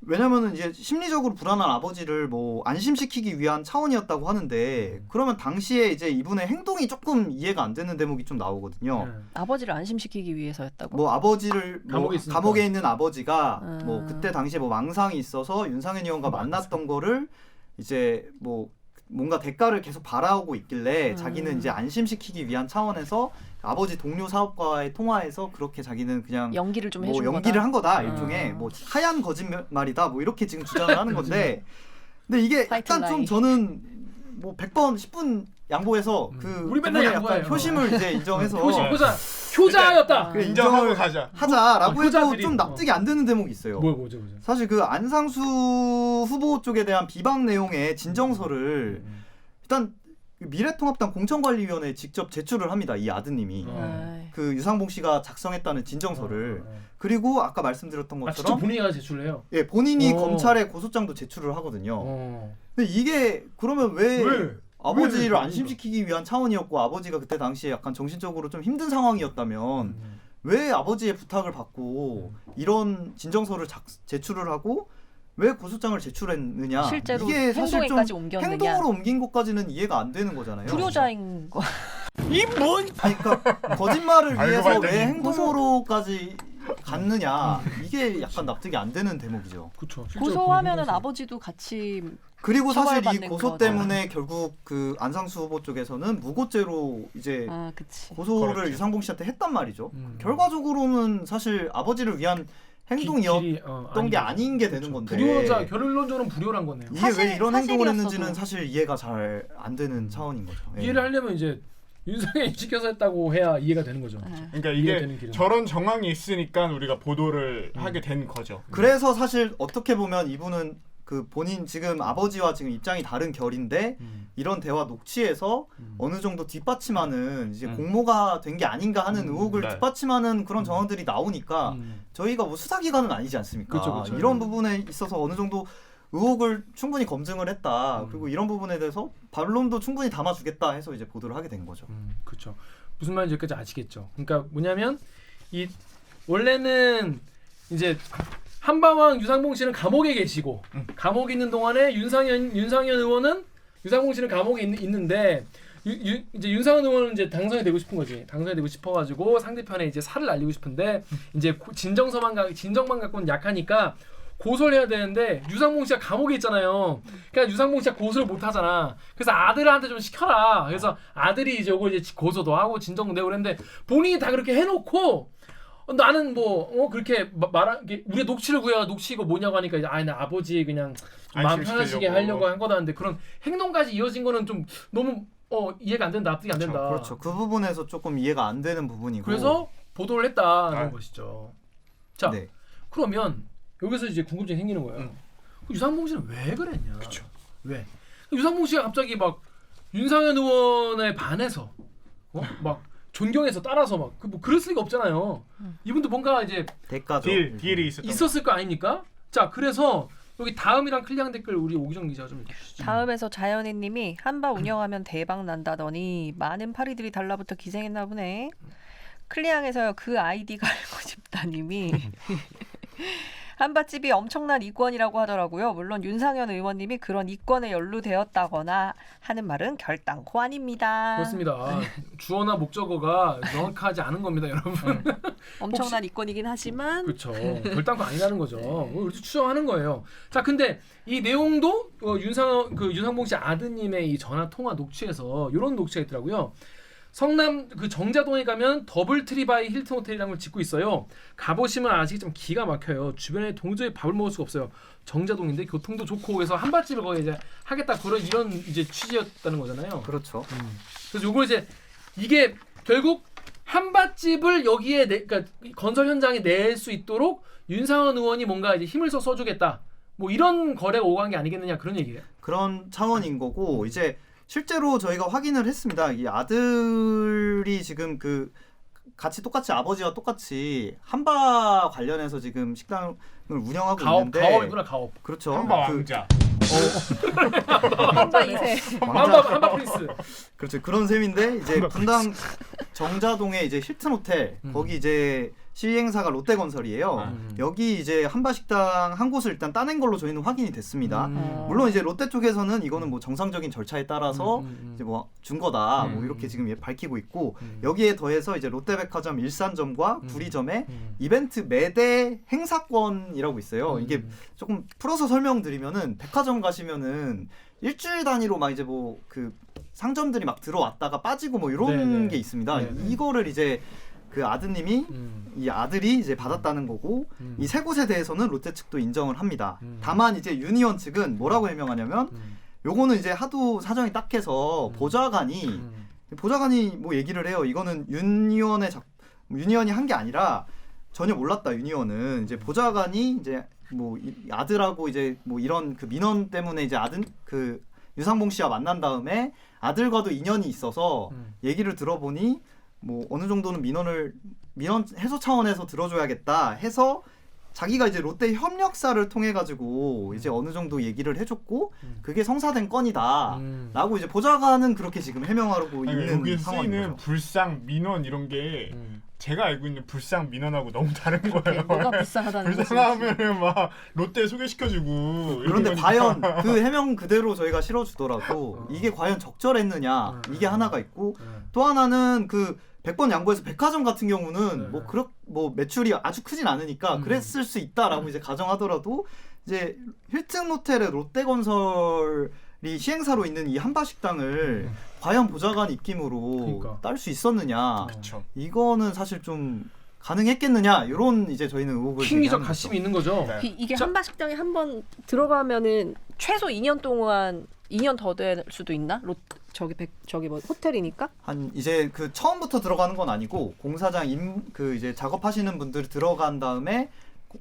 왜냐면은 이제 심리적으로 불안한 아버지를 뭐 안심시키기 위한 차원이었다고 하는데 그러면 당시에 이제 이분의 행동이 조금 이해가 안 되는 대목이 좀 나오거든요. 아버지를 안심시키기 위해서였다고? 뭐 아버지를 뭐 감옥에 있는 아버지가 뭐 그때 당시에 뭐 망상이 있어서 윤상현 의원과 만났던 거를 이제 뭐 뭔가 대가를 계속 바라오고 있길래 자기는 이제 안심시키기 위한 차원에서 아버지 동료 사업가와의 통화에서 그렇게 자기는 그냥 연기를 좀 뭐 해준 연기를 한 거다 일종의 뭐 하얀 거짓말이다 뭐 이렇게 지금 주장을 하는 건데 근데 이게 약간 좀 저는 뭐 100번 10분 양보해서 그 우리 맨날 약간 효심을 이제 인정해서 효자였다. 그 인정을 하자라고 해도 좀 납득이 안 되는 대목이 있어요. 뭐죠? 사실 그 안상수 후보 쪽에 대한 비방 내용의 진정서를 일단 미래통합당 공천관리위원회에 직접 제출을 합니다. 이 아드님이 그 유상봉 씨가 작성했다는 진정서를 그리고 아까 말씀드렸던 것처럼 직접 본인이 제출을 해요? 예, 본인이 검찰에 고소장도 제출을 하거든요. 근데 이게 그러면 왜 아버지를 안심시키기 위한 차원이었고 아버지가 그때 당시에 약간 정신적으로 좀 힘든 상황이었다면 왜 아버지의 부탁을 받고 이런 진정서를 제출을 하고 왜 고소장을 제출했느냐. 실제로 이게 사실 좀 행동에까지 옮겼느냐. 행동으로 옮긴 것까지는 이해가 안 되는 거잖아요. 불효자인 거. 이 뭔? 아니 그러니까 거짓말을 위해서 알고 왜 행동으로까지 갔느냐. 이게 약간 납득이 안 되는 대목이죠. 그렇죠. 고소하면은 아버지도 같이 그리고 사실 이 처벌받는 고소 거죠. 때문에 결국 그 안상수 후보 쪽에서는 무고죄로 이제 고소를 그렇죠. 유상봉 씨한테 했단 말이죠. 결과적으로는 사실 아버지를 위한 행동이었던 게 아닌 게 되는 건데. 불효자 결론적으로는 불효란 거네요. 이게 왜 이런 행동을 했는지는 사실 이해가 잘 안 되는 차원인 거죠. 예. 이해를 하려면 이제 윤석열이 시켜서 했다고 해야 이해가 되는 거죠. 그러니까 이게 저런 정황이 있으니까 우리가 보도를 하게 된 거죠. 그래서 사실 어떻게 보면 이분은 그 본인 지금 아버지와 지금 입장이 다른 결인데 이런 대화 녹취에서 어느 정도 뒷받침하는 이제 공모가 된 게 아닌가 하는 의혹을 네. 뒷받침하는 그런 정황들이 나오니까 저희가 뭐 수사기관은 아니지 않습니까? 그쵸. 이런 부분에 있어서 어느 정도 의혹을 충분히 검증을 했다. 그리고 이런 부분에 대해서 반론도 충분히 담아주겠다 해서 이제 보도를 하게 된 거죠. 그렇죠. 무슨 말인지 여기까지 아시겠죠. 그러니까 뭐냐면 이 원래는 이제 한바왕 유상봉 씨는 감옥에 계시고 감옥에 있는 동안에 윤상현 의원은 유상봉 씨는 감옥에 있는데 이제 윤상현 의원은 이제 당선이 되고 싶은 거지. 당선이 되고 싶어가지고 상대편에 이제 살을 날리고 싶은데 이제 진정만 갖고는 약하니까 고소를 해야 되는데 유상봉 씨가 감옥에 있잖아요. 그러니까 유상봉 씨가 고소를 못 하잖아. 그래서 아들한테 좀 시켜라. 그래서 아들이 이제 이걸 이제 고소도 하고 진정도 내고 그랬는데 본인이 다 그렇게 해놓고 나는 뭐 그렇게 우리 녹취를 구해야 녹취가 뭐냐고 하니까 이제 나 아버지 그냥 좀 마음 편하시게 하려고 한 거다는데 그런 행동까지 이어진 거는 좀 너무 이해가 안 된다, 납득이 안 된다. 그렇죠. 그 부분에서 조금 이해가 안 되는 부분이고. 그래서 보도를 했다는 것이죠. 자, 네. 그러면 여기서 이제 궁금증이 생기는 거예요. 유상봉 씨는 왜 그랬냐? 그렇죠. 왜? 유상봉 씨가 갑자기 막 윤상현 의원에 반해서 막 존경해서 따라서 막 뭐 그럴 리가 없잖아요. 이분도 뭔가 이제 대가죠. 딜이 있었을 거 아닙니까? 자, 그래서 여기 다음이랑 클리앙 댓글 우리 오기정 기자가 좀 읽어주시죠. 다음에서 자연이님이 한바 운영하면 대박 난다더니 많은 파리들이 달라붙어 기생했나 보네. 클리앙에서요 그 아이디가 알고 싶다님이 한바집이 엄청난 이권이라고 하더라고요. 물론 윤상현 의원님이 그런 이권에 연루되었다거나 하는 말은 결단코 아닙니다. 그렇습니다. 주어나 목적어가 명확하지 않은 겁니다, 여러분. 엄청난 이권이긴 하지만 그렇죠. 결단코 아니라는 거죠. 그렇게 추정하는 거예요. 자, 근데 이 내용도 유상봉 씨 아드님의 이 전화 통화 녹취에서 이런 녹취가 있더라고요. 성남 그 정자동에 가면 더블 트리바이 힐튼 호텔이라는 걸 짓고 있어요. 가보시면 아시겠지만 기가 막혀요. 주변에 도저히 밥을 먹을 수가 없어요. 정자동인데 교통도 좋고 그래서 한밭집을 거기 이제 하겠다 그런 이런 이제 취지였다는 거잖아요. 그렇죠. 그래서 요거 이제 이게 결국 한밭집을 여기에 그러니까 건설 현장에 낼 수 있도록 윤상현 의원이 뭔가 이제 힘을 써주겠다. 뭐 이런 거래가 오간 게 아니겠느냐 그런 얘기예요. 그런 차원인 거고 이제. 실제로 저희가 확인을 했습니다. 이 아들이 지금 그 같이 똑같이 아버지와 똑같이 한바 관련해서 지금 식당을 운영하고 있는데 가업이구나 가업. 그렇죠. 한바 왕자. 한바 2세. 한바 프린스. 그렇죠. 그런 셈인데 이제 분당 정자동에 이제 힐튼 호텔 거기 이제 시행사가 롯데건설이에요. 여기 이제 한바식당 한 곳을 일단 따낸 걸로 저희는 확인이 됐습니다. 물론 이제 롯데 쪽에서는 이거는 뭐 정상적인 절차에 따라서 이제 뭐 준 거다 뭐 이렇게 지금 밝히고 있고 여기에 더해서 이제 롯데백화점 일산점과 구리점에 이벤트 매대 행사권이라고 있어요. 이게 조금 풀어서 설명드리면은 백화점 가시면은 일주일 단위로 막 이제 뭐 그 상점들이 막 들어왔다가 빠지고 뭐 이런 게 있습니다. 이거를 이제 그 아드님이 이 아들이 이제 받았다는 거고 이 세 곳에 대해서는 롯데 측도 인정을 합니다. 다만 이제 유니온 측은 뭐라고 해명하냐면 요거는 이제 하도 사정이 딱해서 보좌관이 뭐 얘기를 해요. 이거는 유니온이 한 게 아니라 전혀 몰랐다. 유니온은 이제 보좌관이 이제 뭐 아들하고 이제 뭐 이런 그 민원 때문에 이제 아들 그 유상봉 씨와 만난 다음에 아들과도 인연이 있어서 얘기를 들어보니 뭐 어느 정도는 민원 해소 차원에서 들어줘야겠다 해서 자기가 이제 롯데 협력사를 통해 가지고 이제 어느 정도 얘기를 해줬고 그게 성사된 건이다라고 이제 보좌관은 그렇게 지금 해명하고 있는 여기 상황인 쓰이는 거죠. 불상 민원 이런 게 제가 알고 있는 불상 민원하고 너무 다른 거예요. 뭐가 불쌍하다는 거지? 불쌍하면은 막 롯데 소개시켜주고. 그런데 과연 그 해명 그대로 저희가 실어주더라도 이게 과연 적절했느냐 이게 하나가 있고 또 하나는 그 100번 양보해서 백화점 같은 경우는 뭐 매출이 아주 크진 않으니까 그랬을 수 있다라고 이제 가정하더라도 이제 힐튼 호텔의 롯데건설이 시행사로 있는 이 한바식당을 과연 보좌관 입김으로 딸 수 있었느냐 이거는 사실 좀 가능했겠느냐 이런 이제 저희는 의혹을 킹리적 가심이 있는 거죠. 이게 한바식당에 한번 들어가면은 최소 2년 동안 2년 더 될 수도 있나? 저기 뭐 호텔이니까? 한 이제 그 처음부터 들어가는 건 아니고 공사장 그 이제 작업하시는 분들이 들어간 다음에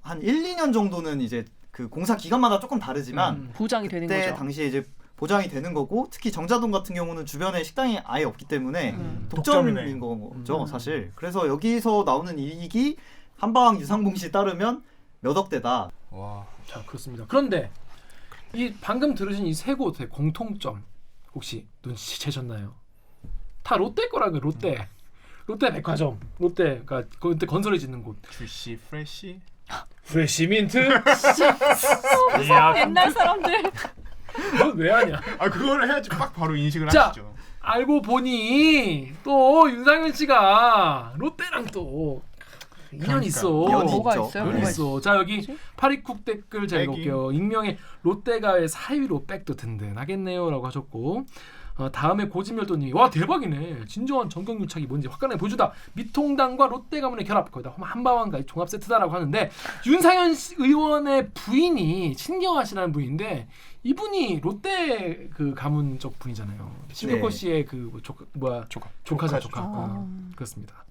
한 1, 2년 정도는 이제 그 공사 기간마다 조금 다르지만 보장이 되는 거죠. 그때 당시에 이제 보장이 되는 거고 특히 정자동 같은 경우는 주변에 식당이 아예 없기 때문에 독점인 거죠 사실. 그래서 여기서 나오는 이익이 한방 유상봉 씨 따르면 몇 억대다. 와, 자 그렇습니다. 그런데 이 방금 들으신 이 세 곳의 공통점 혹시 눈치채셨나요? 다 롯데 거라고요. 롯데 백화점, 롯데가 그때 건설해 짓는 곳. 주시 프레시, 프레시민트. 옛날 사람들. 넌 왜 하냐? 아 그거를 해야지 딱 바로 인식을 자, 하시죠. 알고 보니 또 윤상현 씨가 롯데랑 또 인연이 있어. 뭐가 있어요? 연이 있어. 자 여기 파리쿡 댓글 잘 읽을게요. 익명의 롯데가의 사위로 백도 든든하겠네요라고 하셨고 다음에 고진멸도님이 와 대박이네. 진정한 정경유착이 뭔지 화끈하게 보여주다. 미통당과 롯데 가문의 결합 거기다 한바왕과 종합 세트다라고 하는데 윤상현 의원의 부인이 신경아 씨라는 분인데 이분이 롯데 그 가문 쪽 분이잖아요. 신격호 씨의 그 조카죠. 그렇습니다.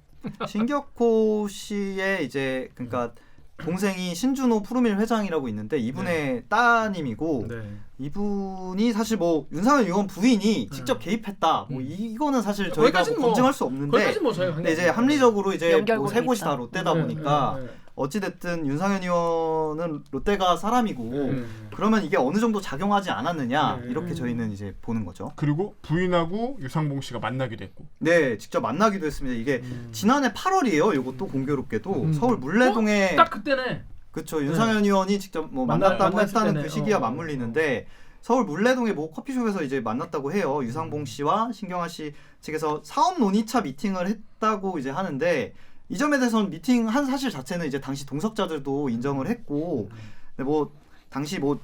신격호 씨의 이제 그러니까 동생이 신준호 푸르밀 회장이라고 있는데 이분의 따님이고 이분이 사실 뭐 윤상현 의원 부인이 직접 개입했다. 뭐 이거는 사실 저희가 뭐 검증할 수 없는데 근데 이제 합리적으로 이제 뭐 세 곳이 다 롯데다 보니까 어찌됐든 윤상현 의원은 롯데가 사람이고 그러면 이게 어느 정도 작용하지 않았느냐 이렇게 저희는 이제 보는 거죠. 그리고 부인하고 유상봉 씨가 만나기도 했고. 네, 직접 만나기도 했습니다. 이게 지난해 8월이에요. 이것도 공교롭게도 서울 물레동에 딱 그때네. 그렇죠. 윤상현 의원이 직접 뭐 만났다고 했다는 그 시기와 맞물리는데 서울 물레동의 모 커피숍에서 이제 만났다고 해요. 유상봉 씨와 신경아 씨 측에서 사업 논의차 미팅을 했다고 이제 하는데 이 점에 대해서는 미팅한 사실 자체는 이제 당시 동석자들도 인정을 했고, 근데 뭐 당시 뭐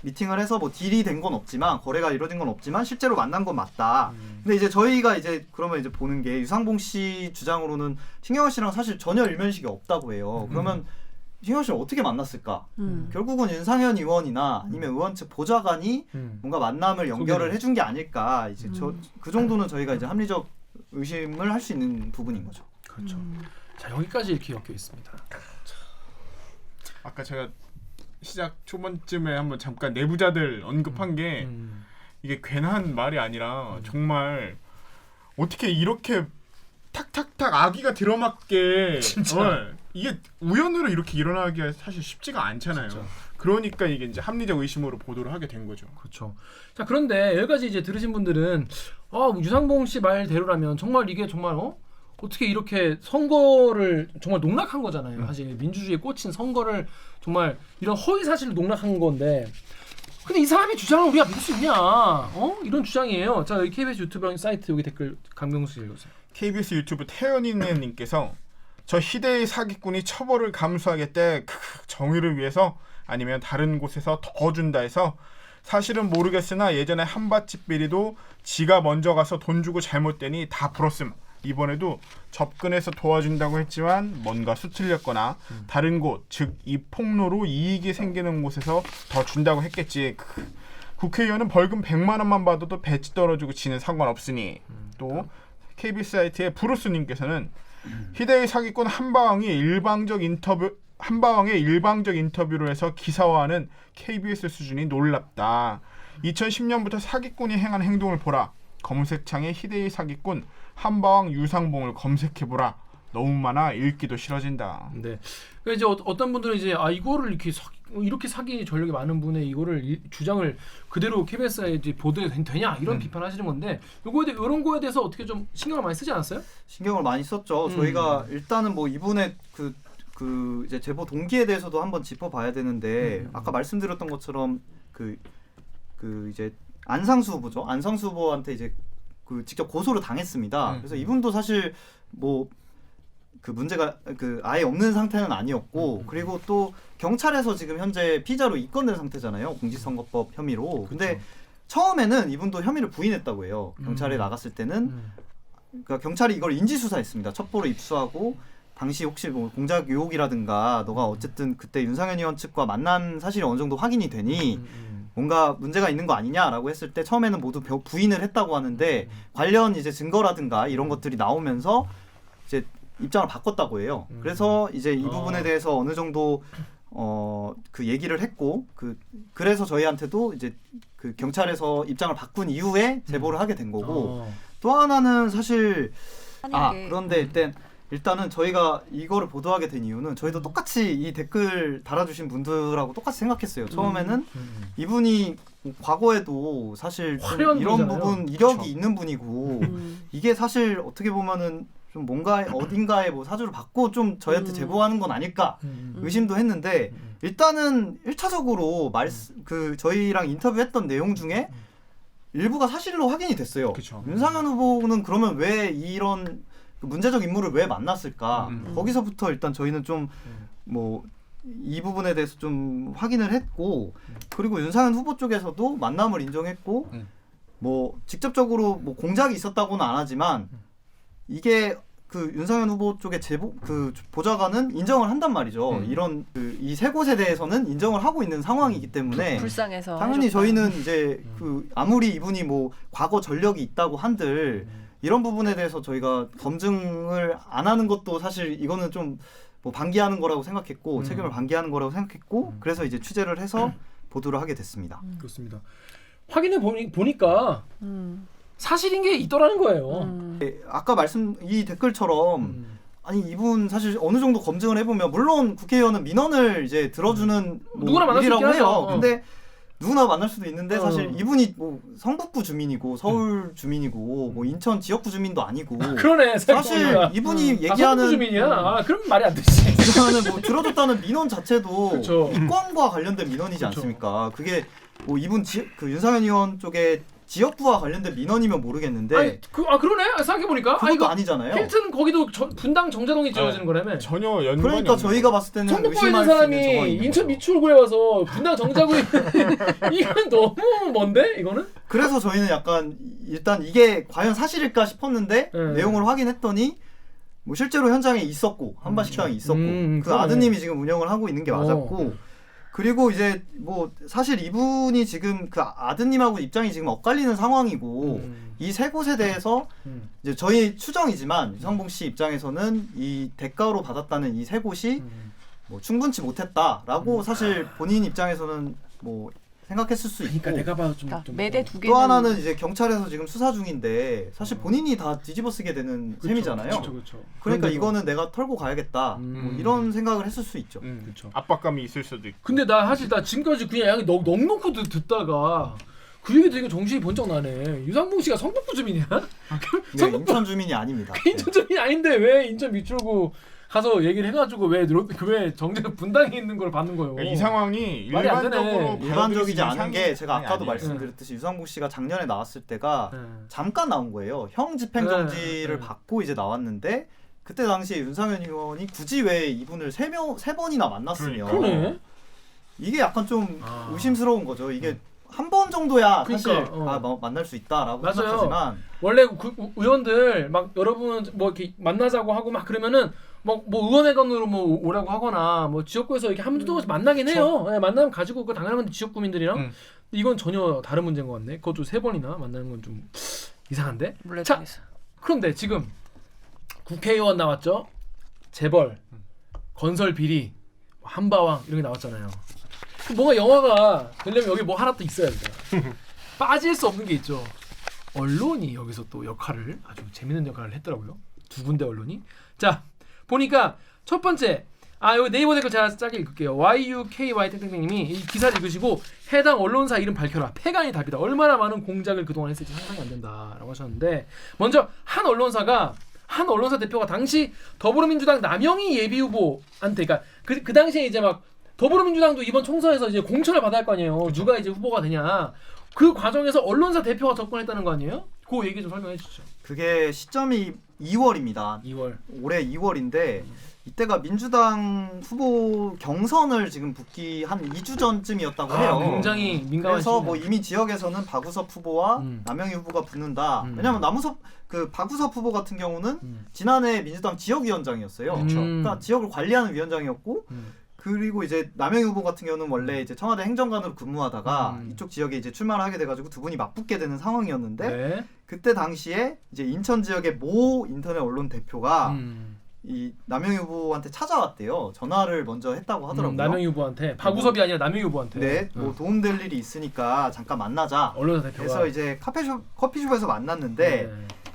미팅을 해서 뭐 딜이 된 건 없지만 거래가 이루어진 건 없지만 실제로 만난 건 맞다. 근데 이제 저희가 이제 그러면 이제 보는 게 유상봉 씨 주장으로는 신경아 씨랑 사실 전혀 일면식이 없다고 해요. 그러면 신경아 씨를 어떻게 만났을까? 결국은 윤상현 의원이나 아니면 의원 측 보좌관이 뭔가 만남을 연결을 해준 게 아닐까. 이제 그 정도는 저희가 이제 합리적 의심을 할 수 있는 부분인 거죠. 그렇죠. 자 여기까지 이렇게 엮여 있습니다. 아까 제가 시작 초반쯤에 한번 잠깐 내부자들 언급한 게 이게 괜한 말이 아니라 정말 어떻게 이렇게 탁탁탁 아기가 들어맞게 이게 우연으로 이렇게 일어나기가 사실 쉽지가 않잖아요. 진짜. 그러니까 이게 이제 합리적 의심으로 보도를 하게 된 거죠. 그렇죠. 자 그런데 여기까지 이제 들으신 분들은 유상봉 씨 말대로라면 정말 이게 정말 어떻게 이렇게 선거를 정말 농락한 거잖아요. 사실 민주주의에 꽂힌 선거를 정말 이런 허위 사실을 농락한 건데 근데 이 사람의 주장을 우리가 믿을 수 있냐? 이런 주장이에요. 자 여기 KBS 유튜브 사이트 여기 댓글 강병수 씨 읽으세요. KBS 유튜브 태연이네님께서 저 희대의 사기꾼이 처벌을 감수하겠대. 정의를 위해서 아니면 다른 곳에서 더 준다 해서 사실은 모르겠으나 예전에 한밭집 비리도 지가 먼저 가서 돈 주고 잘못되니 다 풀었음. 이번에도 접근해서 도와준다고 했지만 뭔가 수틀렸거나 다른 곳, 즉 이 폭로로 이익이 생기는 곳에서 더 준다고 했겠지. 국회의원은 벌금 100만 원만 받아도 배치 떨어지고 지는 상관없으니. 또 KBS 사이트의 브루스님께서는 희대의 사기꾼 한바왕의 일방적 인터뷰로 해서 기사화하는 KBS 수준이 놀랍다. 2010년부터 사기꾼이 행한 행동을 보라. 검색 창에 희대의 사기꾼 한바왕 유상봉을 검색해보라. 너무 많아 읽기도 싫어진다. 네. 그러니까 이제 어떤 분들은 이제 이거를 이렇게 사기 전력이 많은 분의 이거를 주장을 그대로 KBS에 이제 보도해 되냐 이런 비판하시는 건데 이런 거에 대해서 어떻게 좀 신경을 많이 쓰지 않았어요? 신경을 많이 썼죠. 저희가 일단은 뭐 이분의 그 이제 제보 동기에 대해서도 한번 짚어봐야 되는데 아까 말씀드렸던 것처럼 그 이제 안상수 후보죠. 안상수 후보한테 이제 그 직접 고소를 당했습니다. 그래서 이분도 사실 뭐 그 문제가 그 아예 없는 상태는 아니었고 그리고 또 경찰에서 지금 현재 피의자로 입건된 상태잖아요. 공직선거법 혐의로. 근데 처음에는 이분도 혐의를 부인했다고 해요. 경찰에 나갔을 때는 그러니까 경찰이 이걸 인지수사했습니다. 첩보로 입수하고 당시 혹시 뭐 공작 의혹이라든가 너가 어쨌든 그때 윤상현 의원 측과 만난 사실이 어느 정도 확인이 되니 뭔가 문제가 있는 거 아니냐라고 했을 때 처음에는 모두 부인을 했다고 하는데 관련 이제 증거라든가 이런 것들이 나오면서 이제 입장을 바꿨다고 해요. 그래서 이제 이 부분에 대해서 어느 정도 그 얘기를 했고 그래서 저희한테도 이제 그 경찰에서 입장을 바꾼 이후에 제보를 하게 된 거고 또 하나는 사실 그런데 일단은 저희가 이거를 보도하게 된 이유는 저희도 똑같이 이 댓글 달아주신 분들하고 똑같이 생각했어요. 처음에는 이분이 과거에도 사실 좀 이런 부분 이력이 있는 분이고 이게 사실 어떻게 보면은 좀 뭔가 어딘가에 뭐 사주를 받고 좀 저희한테 제보하는 건 아닐까 의심도 했는데 일단은 1차적으로 그 저희랑 인터뷰했던 내용 중에 일부가 사실로 확인이 됐어요. 윤상현 후보는 그러면 왜 이런 문제적 인물을 왜 만났을까? 거기서부터 일단 저희는 좀 뭐 이 부분에 대해서 좀 확인을 했고 그리고 윤상현 후보 쪽에서도 만남을 인정했고 뭐 직접적으로 뭐 공작이 있었다고는 안 하지만 이게 그 윤상현 후보 쪽의 제보 그 보좌관은 인정을 한단 말이죠. 이런 이 세 곳에 대해서는 인정을 하고 있는 상황이기 때문에 불쌍해서 당연히 저희는 이제 그 아무리 이분이 뭐 과거 전력이 있다고 한들 이런 부분에 대해서 저희가 검증을 안 하는 것도 사실 이거는 좀 뭐 방기하는 거라고 생각했고 책임을 방기하는 거라고 생각했고 그래서 이제 취재를 해서 보도를 하게 됐습니다. 그렇습니다. 확인해 보니까 사실인 게 있더라는 거예요. 아까 이 댓글처럼 아니 이분 사실 어느 정도 검증을 해보면 물론 국회의원은 민원을 이제 들어주는 뭐 누구나 만날 수 있긴 일이라고 해요. 하죠. 근데 누구나 만날 수도 있는데 사실 이분이 뭐 성북구 주민이고 서울 주민이고 뭐 인천 지역구 주민도 아니고 그러네. 사실 이분이 얘기하는 성북구 주민이야. 그럼 말이 안 되지. 그러면은 뭐 들어줬다는 민원 자체도 이권과 관련된 민원이지 않습니까? 그게 뭐 이분 그 윤상현 의원 쪽에 지역구와 관련된 민원이면 모르겠는데 그러네. 생각해보니까 그것도 아니잖아요. 힐튼 거기도 분당 정자동이 지어지는 거라며. 전혀 연관이 그러니까 저희가 봤을 때는 성북구에 있는 사람이 인천 미추홀구에 와서 분당 정자구에 이건 너무 먼데 이거는? 그래서 저희는 약간 일단 이게 과연 사실일까 싶었는데 내용을 확인했더니 뭐 실제로 현장에 있었고 한바식당에 있었고 그 아드님이 지금 운영을 하고 있는 게 맞았고 그리고 이제 뭐 사실 이분이 지금 그 아드님하고 입장이 지금 엇갈리는 상황이고 이 세 곳에 대해서 이제 저희 추정이지만 유상봉 씨 입장에서는 이 대가로 받았다는 이 세 곳이 뭐 충분치 못했다라고 사실 본인 입장에서는 뭐 생각했을 수 있고 내가 봐도 좀 매대 두 개. 또 하나는 이제 경찰에서 지금 수사 중인데 사실 본인이 다 뒤집어쓰게 되는 셈이잖아요. 그러니까 이거는 내가 털고 가야겠다 뭐 이런 생각을 했을 수 있죠. 압박감이 있을 수도 있고. 근데 나 지금까지 그냥 양이 넉넉히 듣다가 그 얘기 되게 정신이 번쩍 나네. 유상봉 씨가 성북구 주민이야? 네, 인천 주민이 아닙니다. 인천 주민이 아닌데 왜 인천 미추홀구 가서 얘기를 해가지고 왜 정제 분당에 있는 걸 받는 거예요? 이 상황이 일반적이지 않은 게 제가 아까도 말씀드렸듯이 유상봉 씨가 작년에 나왔을 때가 잠깐 나온 거예요. 형 집행정지를 받고 이제 나왔는데 그때 당시에 윤상현 의원이 굳이 왜 이분을 세 번이나 만났으면 그러네. 이게 약간 좀 의심스러운 거죠. 이게 한 번 정도야 사실 만날 수 있다라고 맞아요. 생각하지만 원래 의원들 막 여러분 뭐 이렇게 만나자고 하고 막 그러면은 뭐 의원회관으로 뭐 오라고 하거나 뭐 지역구에서 이렇게 한 번도 만나긴 해요. 네, 만나면 가지고 그 당연한 지역구민들이랑 이건 전혀 다른 문제인 것 같네. 그것도 3번이나 만나는 건 좀 이상한데. 자, 그런데 지금 국회의원 나왔죠. 재벌, 건설 비리, 한바왕 이런 게 나왔잖아요. 뭔가 영화가 되려면 여기 뭐 하나 또 있어야 돼. 빠질 수 없는 게 있죠. 언론이 여기서 또 역할을 아주 재밌는 역할을 했더라고요. 두 군데 언론이. 자 보니까 첫 번째 여기 네이버 댓글 제가 짧게 읽을게요. YUKY 땡땡땡님이 이 기사를 읽으시고 해당 언론사 이름 밝혀라. 패간이 답이다. 얼마나 많은 공작을 그동안 했을지 상상이 안 된다라고 하셨는데 먼저 한 언론사 대표가 당시 더불어민주당 남영희 예비후보한테 그러니까 그 당시에 이제 막 더불어민주당도 이번 총선에서 이제 공천을 받아야 할 거 아니에요. 누가 이제 후보가 되냐. 그 과정에서 언론사 대표가 접근했다는 거 아니에요? 그 얘기 좀 설명해 주시죠. 그게 시점이 2월입니다. 2월. 올해 2월인데 이때가 민주당 후보 경선을 지금 붙기 한 2주 전쯤이었다고 해요. 굉장히 민감한 그래서 시기네. 뭐 이미 지역에서는 박우섭 후보와 남영희 후보가 붙는다. 왜냐면 박우섭 후보 같은 경우는 지난해 민주당 지역위원장이었어요. 그러니까 지역을 관리하는 위원장이었고 그리고 이제 남영희 후보 같은 경우는 원래 이제 청와대 행정관으로 근무하다가 이쪽 지역에 이제 출마를 하게 돼가지고 두 분이 맞붙게 되는 상황이었는데 네. 그때 당시에 이제 인천 지역의 모 인터넷 언론 대표가 이 남영희 후보한테 찾아왔대요. 전화를 먼저 했다고 하더라고요. 남영희 후보한테 박우섭이 아니라 남영희 후보한테. 네, 뭐 도움될 일이 있으니까 잠깐 만나자. 언론사 대표가. 그래서 이제 커피숍에서 만났는데,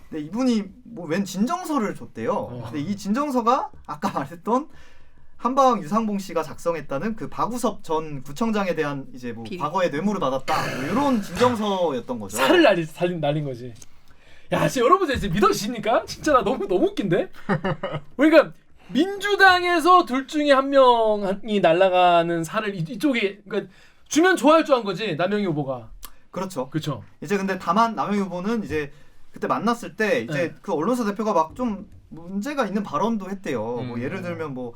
근데 이분이 뭐 웬 진정서를 줬대요. 근데 이 진정서가 아까 말했던 한방 유상봉 씨가 작성했다는 그 박우섭 전 구청장에 대한 이제 뭐 과거에 뇌물을 받았다 뭐 이런 진정서였던 거죠. 살을 날린 거지. 야, 진짜 여러분들 진짜 믿어지십니까? 진짜 나 너무 웃긴데. 그러니까 민주당에서 둘 중에 한 명이 날아가는 살을 이쪽에 그러니까 주면 좋아할 줄 안 거지 남영희 후보가. 그렇죠. 그렇죠. 이제 근데 다만 남영희 후보는 이제 그때 만났을 때 이제 그 언론사 대표가 막 좀 문제가 있는 발언도 했대요. 뭐 예를 들면 뭐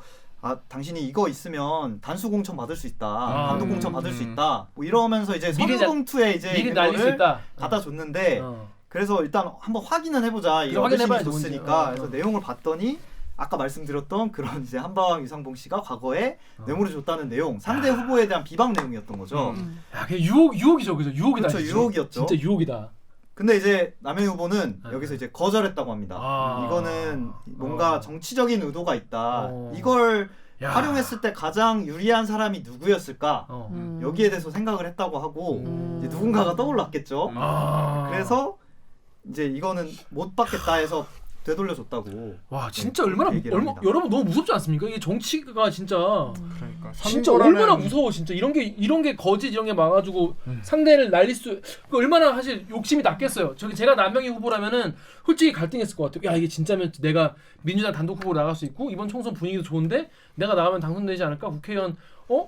당신이 이거 있으면 단수 공천 받을 수 있다, 단독 공천 받을 수 있다, 뭐 이러면서 이제 선거봉투에 이제 미리 날릴 수 있다. 갖다 줬는데 그래서 일단 한번 확인은 해보자. 이 어르신이 줬으니까. 그래서 내용을 봤더니 아까 말씀드렸던 그런 이제 한방 유상봉 씨가 과거에 뇌물을 줬다는 내용, 상대 후보에 대한 비방 내용이었던 거죠. 야, 그게 유혹이죠, 그죠? 유혹이다. 그렇죠, 유혹이었죠. 진짜 유혹이다. 근데 이제 남영희 후보는 여기서 이제 거절했다고 합니다. 이거는 뭔가 정치적인 의도가 있다. 이걸 활용했을 때 가장 유리한 사람이 누구였을까? 여기에 대해서 생각을 했다고 하고 이제 누군가가 떠올랐겠죠. 그래서 이제 이거는 못 받겠다 해서 되돌려줬다고. 와, 진짜 얼마나 여러분 너무 무섭지 않습니까? 이게 정치가 진짜 그러니까 진짜 얼마나 무서워. 진짜 이런 게 거짓 이런 게 막아주고 상대를 날릴 수 얼마나 사실 욕심이 났겠어요. 제가 남영희 후보라면은 솔직히 갈등했을 것 같아요. 야, 이게 진짜면 내가 민주당 단독 후보로 나갈 수 있고 이번 총선 분위기도 좋은데 내가 나가면 당선되지 않을까? 국회의원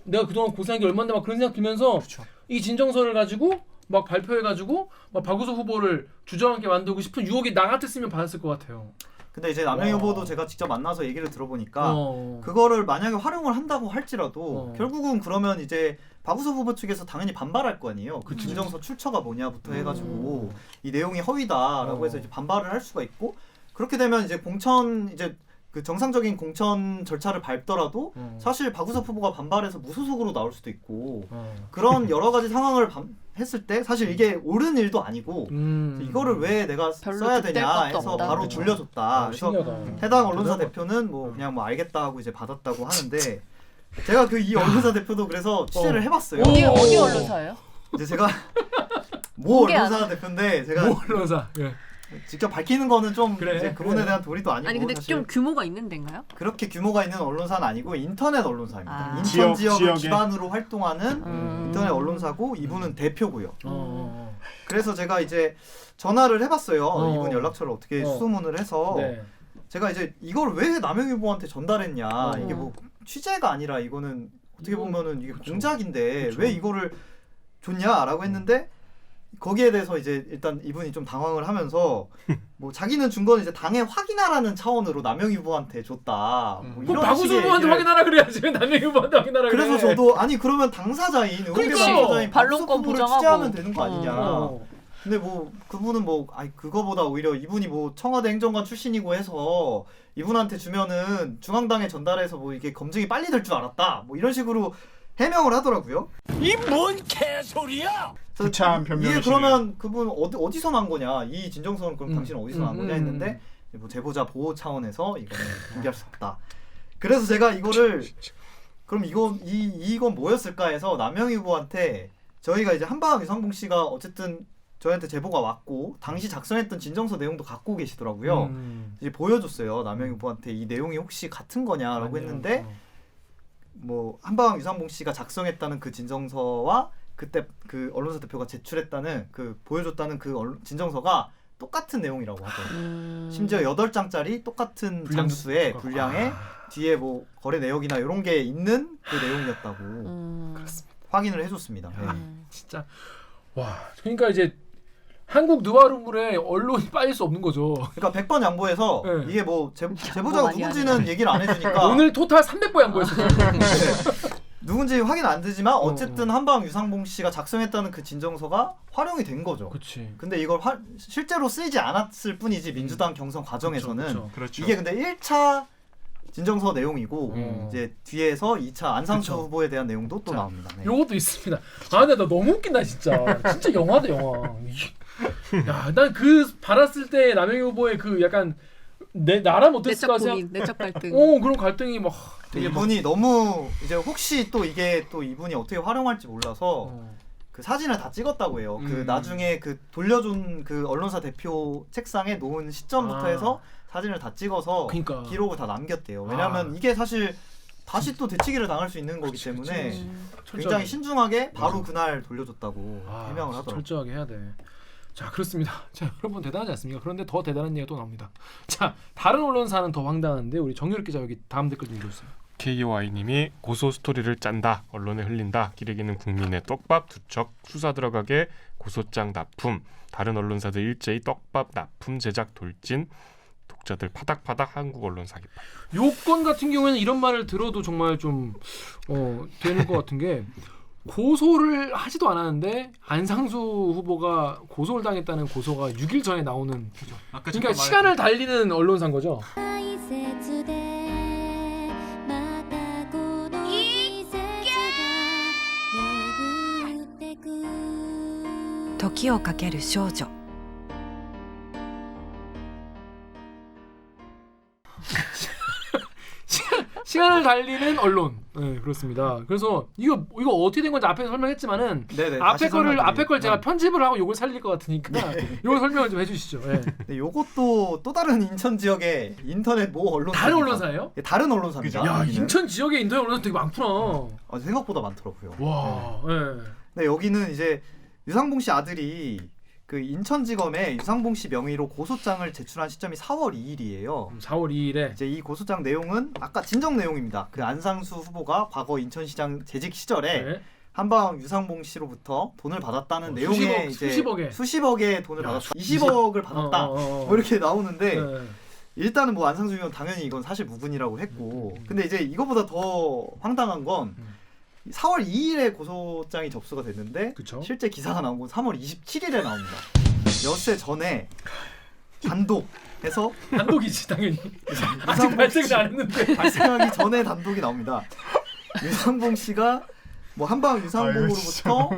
내가 그동안 고생한 게 얼마인데 막 그런 생각 들면서 이 진정서를 가지고 막 발표해가지고 막 박우석 후보를 주저앉게 만들고 싶은 유혹이 나 같았으면 받았을 것 같아요. 근데 이제 남영희 후보도 제가 직접 만나서 얘기를 들어보니까 그거를 만약에 활용을 한다고 할지라도 결국은 그러면 이제 박우석 후보 측에서 당연히 반발할 거 아니에요. 그 진정서 출처가 뭐냐부터 해가지고 이 내용이 허위다라고 해서 이제 반발을 할 수가 있고 그렇게 되면 이제 공천 이제 그 정상적인 공천 절차를 밟더라도 사실 박우석 후보가 반발해서 무소속으로 나올 수도 있고 그런 여러 가지 상황을 했을 때 사실 이게 옳은 일도 아니고 이거를 왜 내가 써야 되냐 해서 바로 돌려줬다. 그래서 해당 언론사 대표는 뭐 그냥 뭐 알겠다 하고 이제 받았다고 하는데 제가 그 이 언론사 대표도 그래서 취재를 해봤어요. 어디 언론사예요? 이제 제가 모 언론사 대표인데 제가 모 언론사. 직접 밝히는 거는 좀 이제 그분에 대한 도리도 아니고 아니 근데 좀 규모가 있는 데인가요? 그렇게 규모가 있는 언론사는 아니고 인터넷 언론사입니다. 인천 지역을 지역에 기반으로 활동하는 인터넷 언론사고 이분은 대표고요. 그래서 제가 이제 전화를 해봤어요. 이분 연락처를 어떻게 수소문을 해서 제가 이제 이걸 왜 남영희 후보한테 전달했냐. 이게 뭐 취재가 아니라 이거는 어떻게 보면은 이게 공작인데 왜 이거를 줬냐라고 했는데 거기에 대해서 이제 일단 이분이 좀 당황을 하면서 뭐 자기는 준 거는 이제 당에 확인하라는 차원으로 남영희 후보한테 줬다. 뭐 이런 박우석 후보한테 확인하라 그래야지. 남영희 후보한테 확인하라 그래. 그래서 저도 아니 그러면 당사자인 의원대표자인 박우석 후보를 취재하면 되는 거 아니냐. 근데 뭐 그분은 뭐 아니 그거보다 오히려 이분이 뭐 청와대 행정관 출신이고 해서 이분한테 주면은 중앙당에 전달해서 뭐 이게 검증이 빨리 될 줄 알았다. 뭐 이런 식으로 해명을 하더라고요. 이 뭔 개소리야? 구차한 변명을. 이게 그러면 그분 어디서 난 거냐? 이 진정서는 그럼 당신은 어디서 난 거냐 했는데 뭐 제보자 보호 차원에서 이거는 공개할 수 없다. 그래서 제가 이거를 그럼 이건 뭐였을까 해서 남영희 후보한테 저희가 이제 한방 유상봉 씨가 어쨌든 저희한테 제보가 왔고 당시 작성했던 진정서 내용도 갖고 계시더라고요. 이제 보여줬어요. 남영희 후보한테 이 내용이 혹시 같은 거냐라고 했는데 뭐 한방 유상봉 씨가 작성했다는 그 진정서와 그때 그 언론사 대표가 제출했다는 그 보여줬다는 그 진정서가 똑같은 내용이라고 하더라고요. 심지어 8장짜리 똑같은 장수의 분량에 뒤에 뭐 거래 내역이나 이런 게 있는 그 내용이었다고 확인을 해줬습니다. 네. 진짜 와 그러니까 이제 한국 누아르물에 언론이 빠질 수 없는 거죠. 그러니까 100번 양보해서 네. 이게 뭐 제보자가 누군지는 얘기를 안 해주니까 오늘 토탈 300번 양보했어요. 누군지 확인 안 되지만 어쨌든 한방 유상봉 씨가 작성했다는 그 진정서가 활용이 된 거죠. 그치. 근데 이걸 실제로 쓰이지 않았을 뿐이지 민주당 경선 과정에서는 그렇죠. 이게 근데 1차 진정서 내용이고 이제 뒤에서 2차 안상수 후보에 대한 내용도 또 나옵니다. 네. 요것도 있습니다. 아 근데 나 너무 웃긴다 진짜. 진짜 영화다 영화. 야, 난 그 받았을 때 남영희 후보의 그 약간 나라면 어땠을까 내적 갈등. 그런 갈등이 막 되게 이분이 너무 이제 혹시 또 이게 또 이분이 어떻게 활용할지 몰라서 그 사진을 다 찍었다고 해요. 그 나중에 그 돌려준 그 언론사 대표 책상에 놓은 시점부터 해서 사진을 다 찍어서 그러니까. 기록을 다 남겼대요. 왜냐하면 이게 사실 다시 또 되치기를 당할 수 있는 거기 때문에 굉장히 신중하게 바로 그날 돌려줬다고 해명을 하더라고요. 철저하게 해야 돼. 자 그렇습니다. 자 여러분 대단하지 않습니까? 그런데 더 대단한 얘기가 또 나옵니다. 자 다른 언론사는 더 황당한데 우리 정유럽 기자 여기 다음 댓글 좀 읽어주세요. KY님이 고소 스토리를 짠다. 언론에 흘린다. 기레기는 국민의 떡밥 두척. 수사 들어가게 고소장 납품. 다른 언론사들 일제히 떡밥 납품 제작 돌진. 독자들 파닥파닥 한국 언론 사기파. 요건 같은 경우에는 이런 말을 들어도 정말 좀 되는 것 같은 게 고소를 하지도 않았는데 안상수 후보가 고소를 당했다는 고소가 6일 전에 나오는 그러니까 시간을 달리는 언론사인 거죠. 時をかける少女 시간을 달리는 언론. 네, 그렇습니다. 그래서 이거 어떻게 된 건지 앞에서 설명했지만은 네네, 앞에 걸 제가 편집을 하고 요걸 살릴 것 같으니까 요걸 설명을 좀 해주시죠. 네. 네, 요것도 또 다른 인천 지역의 인터넷 모 언론사. 다른 언론사예요? 네, 다른 언론사입니다. 야 인천 지역에 인터넷 언론사 되게 많구나. 생각보다 많더라고요. 와. 네. 네, 여기는 이제 유상봉 씨 아들이 그 인천지검에 유상봉 씨 명의로 고소장을 제출한 시점이 4월 2일이에요. 4월 2일에 이제 이 고소장 내용은 아까 진정 내용입니다. 그 안상수 후보가 과거 인천시장 재직 시절에 한방 유상봉 씨로부터 돈을 받았다는 내용에 이제 수십억의 돈을 받았다. 20억을 받았다. 뭐 이렇게 나오는데 일단은 뭐 안상수 의원 당연히 이건 사실 무근이라고 했고 근데 이제 이거보다 더 황당한 건 4월 2일에 고소장이 접수가 됐는데 실제 기사가 나온 건 3월 27일에 나옵니다. 엿새 전에 단독해서 단독이지 당연히 아직 발생을 안 했는데 발생하기 전에 단독이 나옵니다. 유상봉 씨가 뭐 한방 유상봉으로부터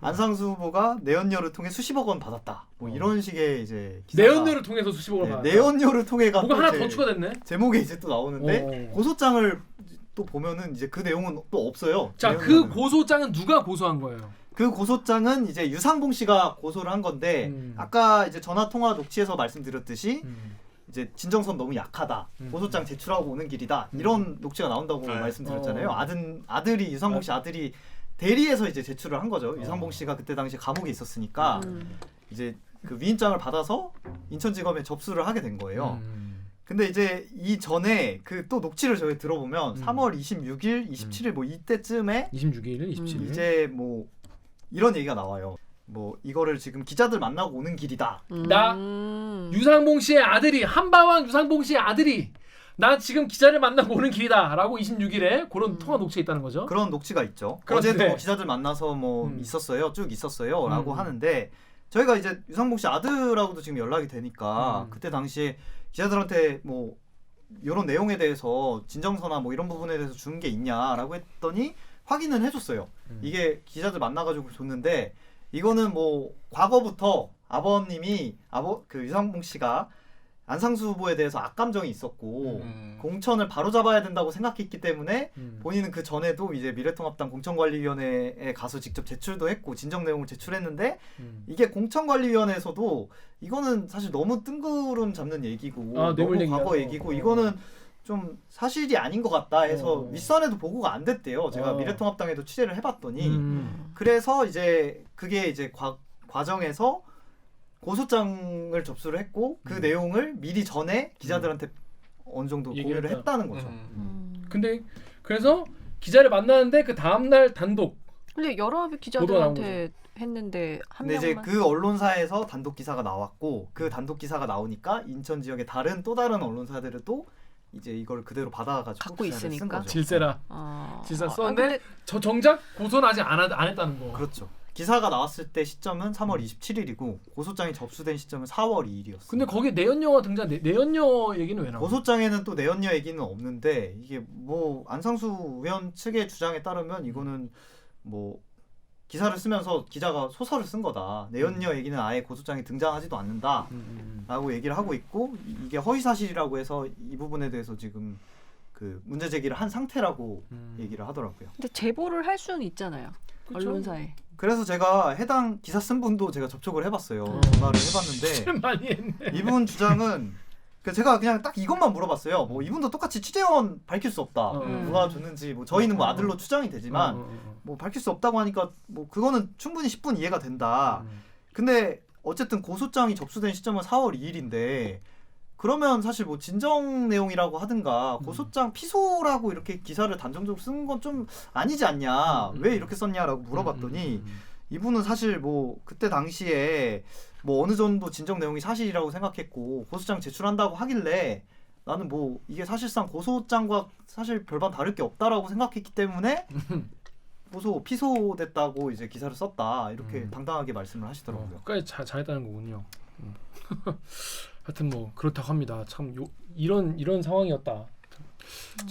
안상수 후보가 내연녀를 통해 수십억 원 받았다. 뭐 이런 식의 이제 내연녀를 통해서 수십억을 받았다. 내연녀를 통해가 뭐가 하나 더 추가됐네. 제목에 이제 또 나오는데 고소장을 또 보면은 이제 그 내용은 또 없어요. 자, 그 고소장은 누가 고소한 거예요? 그 고소장은 이제 유상봉 씨가 고소를 한 건데 아까 이제 전화 통화 녹취에서 말씀드렸듯이 이제 진정선 너무 약하다. 고소장 제출하고 오는 길이다. 이런 녹취가 나온다고 말씀드렸잖아요. 아들이 유상봉 씨 아들이 대리해서 이제 제출을 한 거죠. 유상봉 씨가 그때 당시 감옥에 있었으니까 이제 그 위임장을 받아서 인천지검에 접수를 하게 된 거예요. 근데 이제 이 전에 그 또 녹취를 저희 들어보면 3월 26일, 27일 뭐 이때쯤에 26일, 27일 이제 뭐 이런 얘기가 나와요. 뭐 이거를 지금 기자들 만나고 오는 길이다. 나 유상봉 씨의 아들이 한바왕 유상봉 씨의 아들이 나 지금 기자를 만나고 오는 길이다라고 26일에 그런 통화 녹취가 있다는 거죠. 그런 녹취가 있죠. 그런데 어제도 기자들 만나서 뭐 있었어요, 쭉 있었어요라고 하는데 저희가 이제 유상봉 씨 아들하고도 지금 연락이 되니까 그때 당시에 기자들한테 뭐 이런 내용에 대해서 진정서나 뭐 이런 부분에 대해서 준 게 있냐라고 했더니 확인은 해줬어요. 이게 기자들 만나가지고 줬는데 이거는 뭐 과거부터 아버님이 그 유상봉 씨가 안상수 후보에 대해서 악감정이 있었고 공천을 바로잡아야 된다고 생각했기 때문에 본인은 그 전에도 이제 미래통합당 공천관리위원회에 가서 직접 제출도 했고 진정 내용을 제출했는데 이게 공천관리위원회에서도 이거는 사실 너무 뜬구름 잡는 얘기고 너무 과거 얘기고 이거는 좀 사실이 아닌 것 같다 해서 윗선에도 보고가 안 됐대요. 제가 미래통합당에도 취재를 해봤더니 그래서 이제 그게 이제 과정에서 고소장을 접수를 했고 그 내용을 미리 전에 기자들한테 어느 정도 공유를 했다는 거죠. 근데 그래서 기자를 만나는데 그 다음 날 단독. 근데 여러 기자들한테 했는데 한 근데 명만. 이제 그 언론사에서 단독 기사가 나왔고 그 단독 기사가 나오니까 인천 지역의 또 다른 언론사들은 또 이제 이걸 그대로 받아가지고 갖고 있으니까 쓴 거죠. 질세라. 질세 썼는데 저 정작 고소는 아직 안 했다는 거. 그렇죠. 기사가 나왔을 때 시점은 3월 27일이고 고소장이 접수된 시점은 4월 2일이었어요. 근데 거기에 내연녀가 등장. 내연녀 얘기는 왜 나와? 고소장에는 또 내연녀 얘기는 없는데 이게 뭐 안상수 의원 측의 주장에 따르면 이거는 뭐 기사를 쓰면서 기자가 소설을 쓴 거다. 내연녀 얘기는 아예 고소장에 등장하지도 않는다. 라고 얘기를 하고 있고 이게 허위사실이라고 해서 이 부분에 대해서 지금 그 문제 제기를 한 상태라고 얘기를 하더라고요. 근데 제보를 할 수는 있잖아요. 그쵸? 언론사에. 그래서 제가 해당 기사 쓴 분도 제가 접촉을 해봤어요. 전화를 해봤는데 많이 했네. 이분 주장은 제가 그냥 딱 이것만 물어봤어요. 뭐 이분도 똑같이 취재원 밝힐 수 없다. 누가 줬는지 뭐 저희는 뭐 아들로 추정이 되지만 뭐 밝힐 수 없다고 하니까 뭐 그거는 충분히 10분 이해가 된다. 근데 어쨌든 고소장이 접수된 시점은 4월 2일인데 그러면 사실 뭐 진정 내용이라고 하든가 고소장 피소라고 이렇게 기사를 단정적으로 쓴 건 좀 아니지 않냐. 왜 이렇게 썼냐라고 물어봤더니 이분은 사실 뭐 그때 당시에 뭐 어느 정도 진정 내용이 사실이라고 생각했고 고소장 제출한다고 하길래 나는 뭐 이게 사실상 고소장과 사실 별반 다를 게 없다라고 생각했기 때문에 피소됐다고 이제 기사를 썼다 이렇게 당당하게 말씀을 하시더라고요. 끝까지 잘했다는 거군요. 하여튼 뭐 그렇다고 합니다. 참 이런 상황이었다.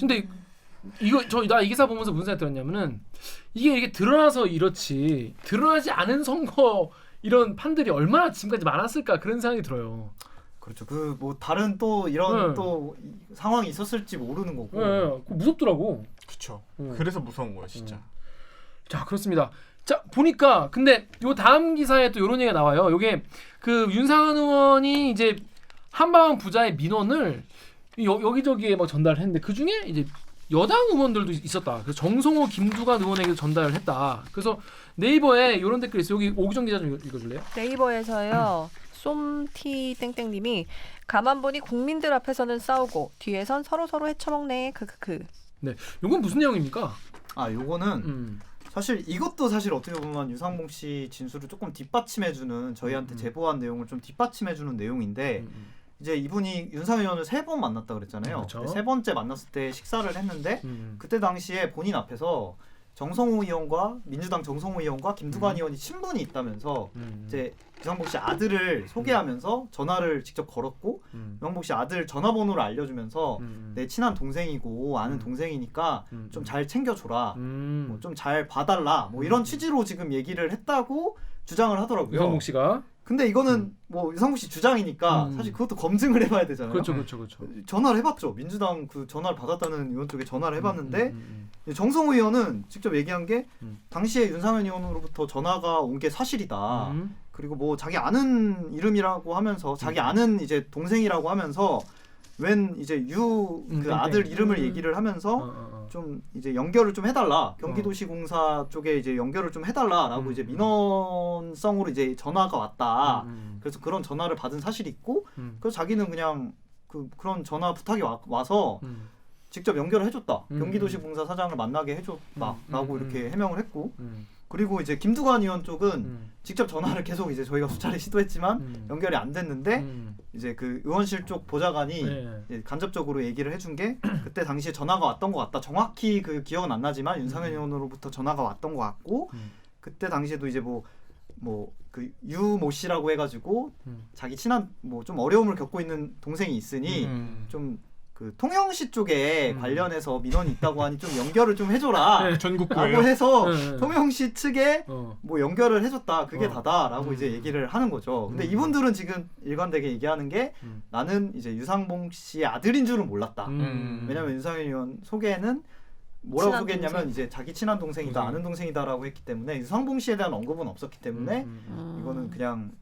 근데 나 이 기사 보면서 무슨 생각이 들었냐면은 이게 드러나서 이렇지 드러나지 않은 선거 이런 판들이 얼마나 지금까지 많았을까 그런 생각이 들어요. 그렇죠. 그 뭐 다른 또 이런 또 상황이 있었을지 모르는 거고. 네, 무섭더라고. 그렇죠. 그래서 무서운 거예요, 진짜. 자, 그렇습니다. 자, 보니까 근데 요 다음 기사에 또 이런 얘기가 나와요. 요게 그 윤상현 의원이 이제 한방 부자의 민원을 여기저기에 뭐 전달을 했는데 그 중에 이제 여당 의원들도 있었다. 그래서 정성호, 김두관 의원에게 전달을 했다. 그래서 네이버에 이런 댓글이 있어요. 여기 오기정 기자 좀 읽어줄래요? 네이버에서요. 쏨티 땡땡님이 가만 보니 국민들 앞에서는 싸우고 뒤에선 서로 헤쳐먹네. 크크크. 네, 이건 무슨 내용입니까? 요거는 사실 이것도 사실 어떻게 보면 유상봉 씨 진술을 조금 뒷받침해주는 저희한테 제보한 내용을 좀 뒷받침해주는 내용인데 이제 이분이 윤상현 의원을 3번 만났다 그랬잖아요. 그렇죠. 3번째 만났을 때 식사를 했는데 그때 당시에 본인 앞에서 정성호 의원과 민주당 정성호 의원과 김두관 의원이 친분이 있다면서 이제 유상봉 씨 아들을 소개하면서 전화를 직접 걸었고 유상봉 씨 아들 전화번호를 알려주면서 내 친한 동생이고 아는 동생이니까 좀 잘 챙겨줘라, 뭐 좀 잘 봐달라, 뭐 이런 취지로 지금 얘기를 했다고 주장을 하더라고요. 유상봉 씨가. 근데 이거는 뭐 유상봉 씨 주장이니까 사실 그것도 검증을 해봐야 되잖아요. 그렇죠. 전화를 해봤죠. 민주당 그 전화를 받았다는 의원 쪽에 전화를 해봤는데 정성호 의원은 직접 얘기한 게 당시에 윤상현 의원으로부터 전화가 온 게 사실이다. 그리고 뭐 자기 아는 이름이라고 하면서 자기 아는 이제 동생이라고 하면서 웬 이제 그 아들 이름을 얘기를 하면서 좀 이제 연결을 좀 해달라. 경기도시공사 쪽에 이제 연결을 좀 해달라라고 이제 민원성으로 이제 전화가 왔다. 그래서 그런 전화를 받은 사실이 있고, 그래서 자기는 그냥 그런 전화 부탁이 와서 직접 연결을 해줬다. 경기도시공사 사장을 만나게 해줬다라고 이렇게 해명을 했고. 그리고 이제 김두관 의원 쪽은 직접 전화를 계속 이제 저희가 수차례 시도했지만 연결이 안 됐는데 이제 그 의원실 쪽 보좌관이 이제 간접적으로 얘기를 해준 게 그때 당시에 전화가 왔던 것 같다. 정확히 그 기억은 안 나지만 윤상현 의원으로부터 전화가 왔던 것 같고 그때 당시에도 이제 뭐 그 유모 씨라고 해가지고 자기 친한 뭐 좀 어려움을 겪고 있는 동생이 있으니 좀 그 통영시 쪽에 관련해서 민원이 있다고 하니 좀 연결을 좀 해줘라. 네, 전국구예요. 라고 해서 네. 통영시 측에 뭐 연결을 해줬다. 그게 다다라고 이제 얘기를 하는 거죠. 근데 이분들은 지금 일관되게 얘기하는 게 나는 이제 유상봉 씨의 아들인 줄은 몰랐다. 왜냐면 윤상현 의원 소개는 뭐라고 소개했냐면 이제 자기 친한 동생이다, 아는 동생이다라고 했기 때문에 유상봉 씨에 대한 언급은 없었기 때문에 이거는 그냥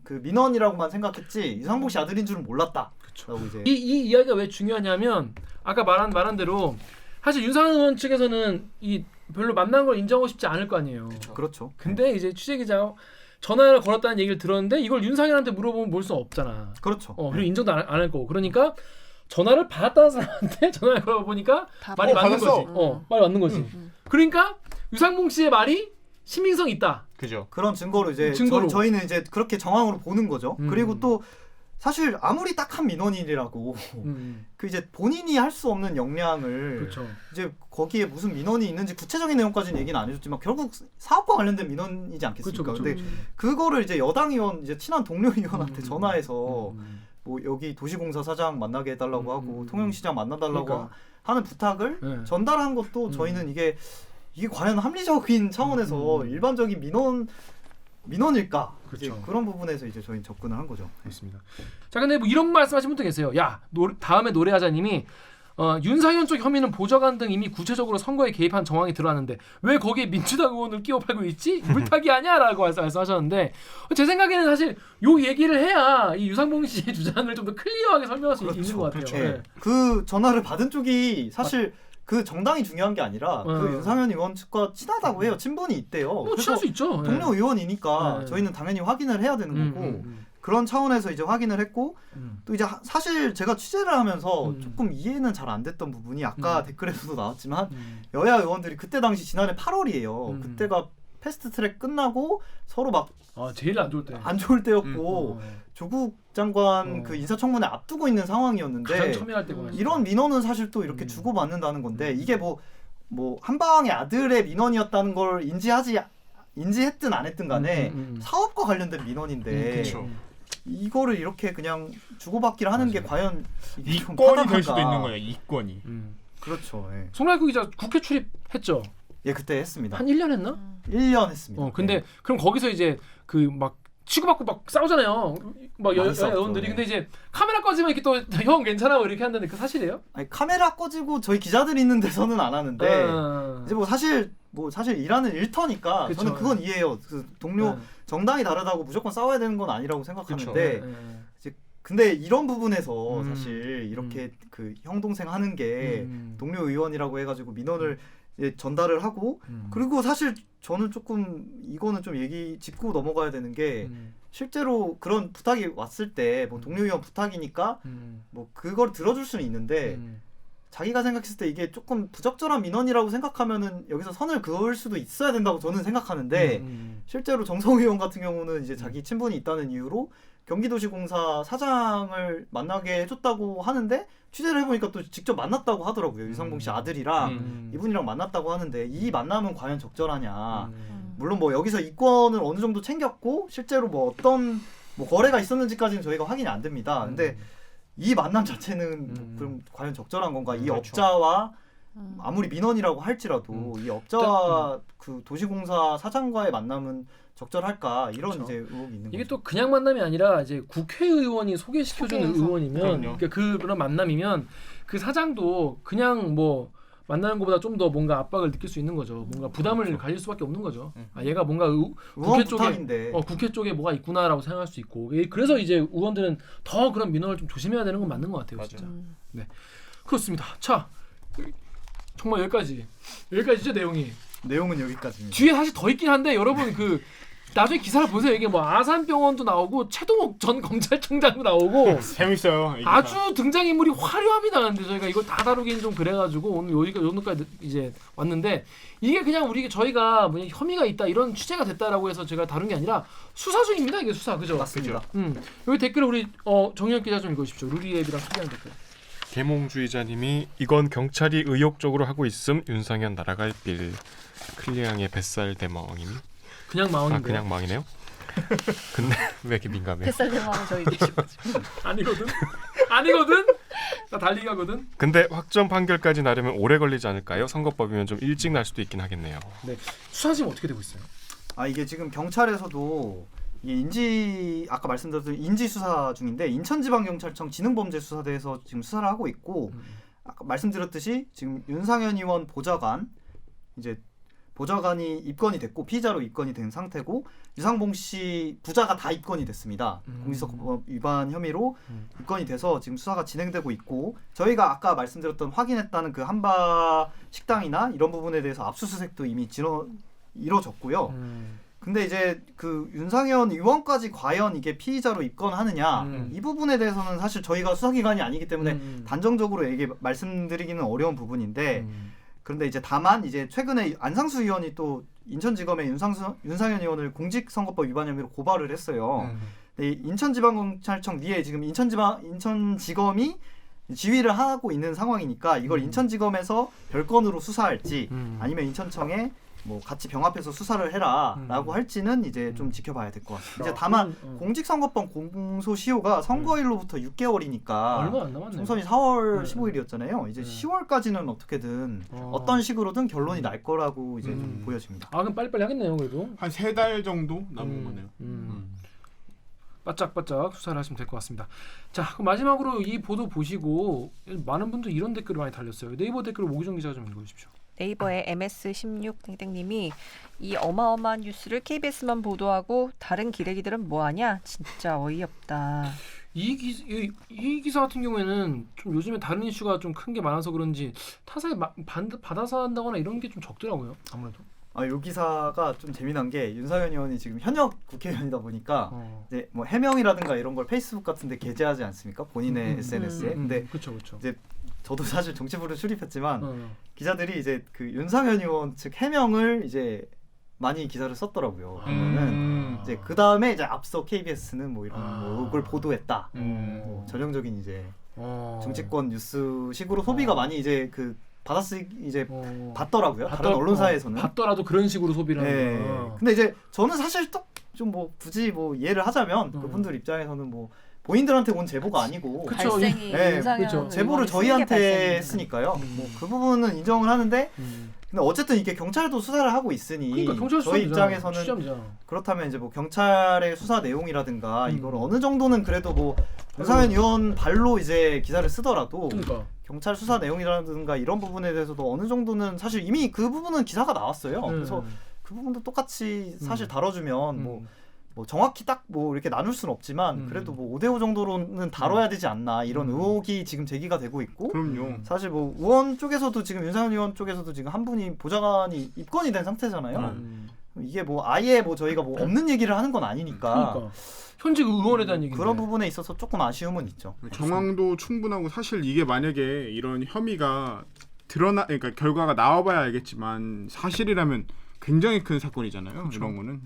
그 민원이라고만 생각했지 유상봉 씨 아들인 줄은 몰랐다. 라고 이제 이 이야기가 왜 중요하냐면 아까 말한 대로 사실 윤상현 의원 측에서는 이 별로 만난 걸 인정하고 싶지 않을 거 아니에요. 그렇죠. 근데 이제 취재 기자가 전화를 걸었다는 얘기를 들었는데 이걸 윤상현한테 물어보면 볼 수 없잖아. 그렇죠. 그리고 인정도 안 할 거고. 그러니까 전화를 받았다는 사람한테 전화를 걸어보니까 말이 맞는 거지. 말이 맞는 거지. 그러니까 유상봉 씨의 말이 신빙성 있다. 그죠. 그런 증거로 이제 저희는 이제 그렇게 정황으로 보는 거죠. 그리고 또 사실 아무리 딱한 민원인이라고 그 이제 본인이 할 수 없는 역량을 그렇죠. 이제 거기에 무슨 민원이 있는지 구체적인 내용까지는 얘기는 안 해줬지만 결국 사업과 관련된 민원이지 않겠습니까? 그렇죠. 근데 그거를 이제 여당 의원 이제 친한 동료 의원한테 전화해서 뭐 여기 도시공사 사장 만나게 해달라고 하고 통영시장 만나달라고 그러니까. 하는 부탁을 전달한 것도 저희는 이게 과연 합리적인 차원에서 일반적인 민원일까? 그렇죠. 그런 부분에서 이제 저희 접근을 한 거죠. 그렇습니다. 자, 근데 뭐 이런 말씀하신 분도 계세요. 야, 다음에 노래하자님이 윤상현 쪽 혐의는 보좌관 등 이미 구체적으로 선거에 개입한 정황이 드러났는데 왜 거기에 민주당 의원을 끼워 팔고 있지? 물타기 아니야라고 말씀하셨는데 제 생각에는 사실 요 얘기를 해야 이 유상봉 씨의 주장을 좀 더 클리어하게 설명할 수 있는 것 같아요. 그렇죠. 네. 그 전화를 받은 쪽이 사실 그 정당이 중요한 게 아니라 그 윤상현 의원 측과 친하다고 해요. 친분이 있대요. 뭐 친할 수 있죠. 동료 의원이니까 저희는 당연히 확인을 해야 되는 거고 그런 차원에서 이제 확인을 했고 또 이제 사실 제가 취재를 하면서 조금 이해는 잘 안 됐던 부분이 아까 댓글에서도 나왔지만 여야 의원들이 그때 당시 지난해 8월이에요. 그때가 패스트트랙 끝나고 서로 막 제일 안 좋을 때 안 좋을 때였고 조국 장관 그 인사청문회 앞두고 있는 상황이었는데 가장 첨예할 때구나. 이런 민원은 사실 또 이렇게 주고받는다는 건데 이게 뭐 한방의 아들의 민원이었다는 걸 인지했든 안 했든 간에 사업과 관련된 민원인데 이거를 이렇게 그냥 주고받기를 하는 게 과연 이권이 될 수도 있는 거예요. 이권이. 그렇죠. 예. 송라이프 기자 국회 출입했죠? 예, 그때 했습니다. 한 1년 했나? 1년 했습니다. 근데 그럼 거기서 이제 그 막 치고받고 막 싸우잖아요. 막 여의원들이. 근데 이제 카메라 꺼지면 이렇게 또 형 괜찮아 이렇게 한다는데 그 사실이에요? 아니 카메라 꺼지고 저희 기자들 있는 데서는 안 하는데 이제 사실 일하는 일터니까 그쵸. 저는 그건 이해해요. 그 동료 정당이 다르다고 무조건 싸워야 되는 건 아니라고 생각하는데 이제 근데 이런 부분에서 사실 이렇게 그 형 동생 하는 게 동료 의원이라고 해가지고 민원을 전달을 하고 그리고 사실 저는 조금 이거는 좀 얘기 짚고 넘어가야 되는 게 실제로 그런 부탁이 왔을 때 뭐 동료 의원 부탁이니까 뭐 그걸 들어줄 수는 있는데 자기가 생각했을 때 이게 조금 부적절한 민원이라고 생각하면은 여기서 선을 그을 수도 있어야 된다고 저는 생각하는데 실제로 정성우 의원 같은 경우는 이제 자기 친분이 있다는 이유로 경기도시공사 사장을 만나게 해줬다고 하는데 취재를 해보니까 또 직접 만났다고 하더라고요. 유상봉 씨 아들이랑 이분이랑 만났다고 하는데 이 만남은 과연 적절하냐. 물론 뭐 여기서 이권을 어느 정도 챙겼고 실제로 뭐 어떤 뭐 거래가 있었는지까지는 저희가 확인이 안 됩니다. 근데 이 만남 자체는 그럼 과연 적절한 건가? 이 업자와 아무리 민원이라고 할지라도 이 업자와 그 도시공사 사장과의 만남은 적절할까 이런 이제 의혹이 있는 이게 거죠. 또 그냥 만남이 아니라 이제 국회의원이 소개시켜주는 의원이면 그러니까 그런 만남이면 그 사장도 그냥 뭐 만나는 것보다 좀 더 뭔가 압박을 느낄 수 있는 거죠. 뭔가 부담을 가질 수밖에 없는 거죠. 얘가 뭔가 국회 쪽에 뭐가 있구나라고 생각할 수 있고 그래서 이제 의원들은 더 그런 민원을 좀 조심해야 되는 건 맞는 것 같아요. 진짜. 네, 그렇습니다. 자, 정말 여기까지죠 내용은 여기까지입니다. 뒤에 사실 더 있긴 한데 여러분 그 나중에 기사를 보세요. 이게 뭐 아산병원도 나오고 최동욱 전 검찰총장도 나오고 재밌어요. 아주 등장인물이 화려합니다. 근데 저희가 이걸 다 다루기는 좀 그래가지고 오늘 여기까지 이제 왔는데 이게 그냥 저희가 뭐 혐의가 있다 이런 취재가 됐다라고 해서 제가 다룬 게 아니라 수사 중입니다. 이게 수사 그죠? 맞습니다. 여기 댓글 우리 정유현 기자 좀 읽어주십시오. 루리앱이랑 소개한 댓글. 계몽주의자님이 이건 경찰이 의욕적으로 하고 있음 윤상현 날아갈 빌 클리앙의 뱃살 대망님이 그냥 망인데요. 그냥 망이네요. 근데 왜 이렇게 민감해? 햇살대만 저희 아니거든. 나 달리기 하거든. 근데 확정 판결까지 나려면 오래 걸리지 않을까요? 선거법이면 좀 일찍 날 수도 있긴 하겠네요. 네. 수사 지금 어떻게 되고 있어요? 이게 지금 경찰에서도 이게 아까 말씀드렸던 인지 수사 중인데 인천지방경찰청 지능범죄수사대에서 지금 수사를 하고 있고 아까 말씀드렸듯이 지금 윤상현 의원 보좌관이 입건이 됐고 피의자로 입건이 된 상태고 유상봉 씨 부자가 다 입건이 됐습니다. 공직선거법 위반 혐의로 입건이 돼서 지금 수사가 진행되고 있고 저희가 아까 말씀드렸던 확인했다는 그 한바 식당이나 이런 부분에 대해서 압수수색도 이미 이뤄졌고요. 근데 이제 그 윤상현 의원까지 과연 이게 피의자로 입건하느냐 이 부분에 대해서는 사실 저희가 수사기관이 아니기 때문에 단정적으로 말씀드리기는 어려운 부분인데 그런데 이제 다만 이제 최근에 안상수 의원이 또 인천지검에 윤상현 의원을 공직선거법 위반 혐의로 고발을 했어요. 인천지방경찰청 위에 지금 인천지검이 지휘를 하고 있는 상황이니까 이걸 인천지검에서 별건으로 수사할지 아니면 인천청에 뭐 같이 병합해서 수사를 해라라고 할지는 이제 좀 지켜봐야 될 것 같습니다. 이제 다만 공직선거법 공소시효가 선거일로부터 6개월이니까 얼마 안 남았네요. 총선이 4월 15일이었잖아요. 이제 10월까지는 어떻게든 어떤 식으로든 결론이 날 거라고 이제 좀 보여집니다. 그럼 빨리빨리 하겠네요. 그래도 한 3달 정도 남은 거네요. 바짝바짝 수사를 하시면 될 것 같습니다. 자, 그럼 마지막으로 이 보도 보시고 많은 분들 이런 댓글을 많이 달렸어요. 네이버 댓글을 오기정 기자가 좀 읽어주십시오. 네이버의 MS16땡땡님이 이 어마어마한 뉴스를 KBS만 보도하고 다른 기레기들은 뭐하냐? 진짜 어이없다. 이 기사 같은 경우에는 좀 요즘에 다른 이슈가 좀 큰 게 많아서 그런지 타사에 받아서 한다거나 이런 게 좀 적더라고요. 아무래도. 이 기사가 좀 재미난 게 윤상현 의원이 지금 현역 국회의원이다 보니까 이제 뭐 해명이라든가 이런 걸 페이스북 같은데 게재하지 않습니까? 본인의 SNS에. 근데 그쵸. 이제 저도 사실 정치부를 출입했지만 기자들이 이제 그 윤상현 의원 측 해명을 이제 많이 기사를 썼더라고요. 그러면은 이제 그 다음에 이제 앞서 KBS는 뭐 이런 걸 보도했다. 뭐 전형적인 이제 정치권 뉴스식으로 소비가 많이 이제 그 받더라고요. 다른 언론사에서는 받더라도 그런 식으로 소비를 하는. 근데 이제 저는 사실 또 좀 뭐 굳이 뭐 이해를 하자면 그분들 입장에서는 뭐 본인들한테 온 제보가 아니고 발생이 제보를 저희한테 했으니까요. 뭐 그 부분은 인정을 하는데 근데 어쨌든 이게 경찰도 수사를 하고 있으니 저희 입장에서는 취재입니다. 그렇다면 이제 뭐 경찰의 수사 내용이라든가 이걸 어느 정도는 그래도 뭐 윤상현 의원 발로 이제 기사를 쓰더라도 경찰 수사 내용이라든가 이런 부분에 대해서도 어느 정도는 사실 이미 그 부분은 기사가 나왔어요. 그래서 그 부분도 똑같이 사실 다뤄주면 뭐 정확히 딱 뭐 이렇게 나눌 수는 없지만 그래도 뭐 5대5 정도로는 다뤄야 되지 않나 이런 의혹이 지금 제기가 되고 있고 그럼요. 사실 뭐 의원 쪽에서도 지금 윤상현 의원 쪽에서도 지금 한 분이 보좌관이 입건이 된 상태잖아요. 이게 뭐 아예 뭐 저희가 뭐 없는 얘기를 하는 건 아니니까 그러니까. 현직 의원에 대한 얘기인데 그런 부분에 있어서 조금 아쉬움은 있죠. 정황도 충분하고 사실 이게 만약에 이런 혐의가 그러니까 결과가 나와봐야 알겠지만 사실이라면 굉장히 큰 사건이잖아요. 그렇죠. 이런 거는.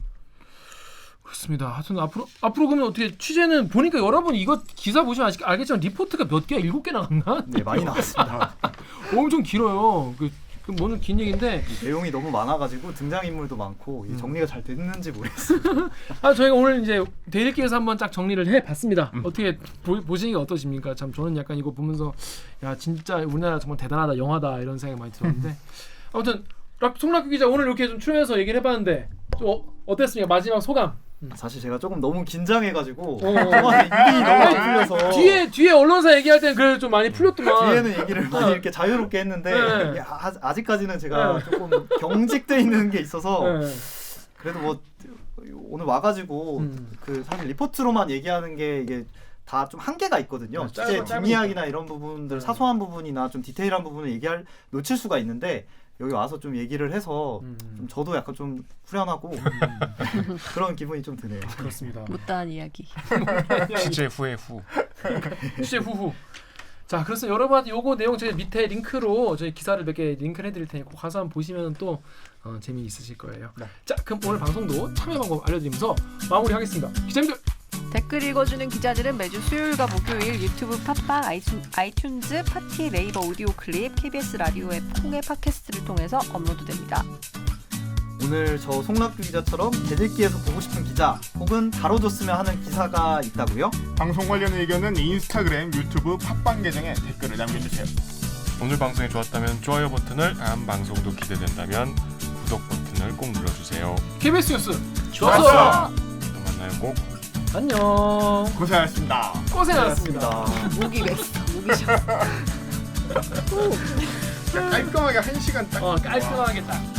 그렇습니다. 하여튼 앞으로 그러면 어떻게 취재는 보니까 여러분 이거 기사 보시면 알겠지만 리포트가 몇 개? 7개 나갔나? 네, 많이 나왔습니다. 엄청 길어요. 그 뭐는 긴 얘기인데 내용이 너무 많아가지고 등장인물도 많고 정리가 잘 됐는지 모르겠어요. 저희가 오늘 이제 대리기에서 한번 딱 정리를 해봤습니다. 어떻게 보시니까 어떠십니까? 참 저는 약간 이거 보면서 야 진짜 우리나라 정말 대단하다, 영화다 이런 생각이 많이 들었는데 아무튼 송락규 기자 오늘 이렇게 좀 출연해서 얘기를 해봤는데 좀 어땠습니까? 마지막 소감. 사실 제가 조금 너무 긴장해가지고 입이 너무 안 풀려서 뒤에 언론사 얘기할 때는 그래도 좀 많이 풀렸더만 뒤에는 얘기를 많이 이렇게 자유롭게 했는데 아직까지는 제가 조금 경직돼 있는 게 있어서 그래도 뭐 오늘 와가지고 그 사실 리포트로만 얘기하는 게 이게 다 좀 한계가 있거든요. 실제 뒷이야기나 이런 부분들 사소한 부분이나 좀 디테일한 부분을 놓칠 수가 있는데 여기 와서 좀 얘기를 해서 좀 저도 약간 좀 후련하고 그런 기분이 좀 드네요. 그렇습니다. 못다한 이야기. 취재 후에 후. 취재 후. 자, 그래서 여러분한테 요거 내용 저희 밑에 링크로 저희 기사를 몇 개 링크를 해드릴 테니까 가서 한번 보시면 또 재미있으실 거예요. 네. 자, 그럼 오늘 방송도 참여 방법 알려드리면서 마무리하겠습니다. 기자님들. 댓글 읽어주는 기자들은 매주 수요일과 목요일 유튜브 팟빵, 아이튠즈, 파티, 네이버 오디오 클립, KBS 라디오 앱, 콩의 팟캐스트를 통해서 업로드됩니다. 오늘 저 송락규 기자처럼 대들기에서 보고 싶은 기자 혹은 다뤄줬으면 하는 기사가 있다고요? 방송 관련 의견은 인스타그램, 유튜브, 팟빵 계정에 댓글을 남겨주세요. 오늘 방송이 좋았다면 좋아요 버튼을, 다음 방송도 기대된다면 구독 버튼을 꼭 눌러주세요. KBS 뉴스 좋았어. 또 만나요. 꼭. 안녕. 고생하셨습니다. 고생하셨습니다. 목이 맸어. 목이 쉬었어. 깔끔하게 1시간 딱. 깔끔하게 딱.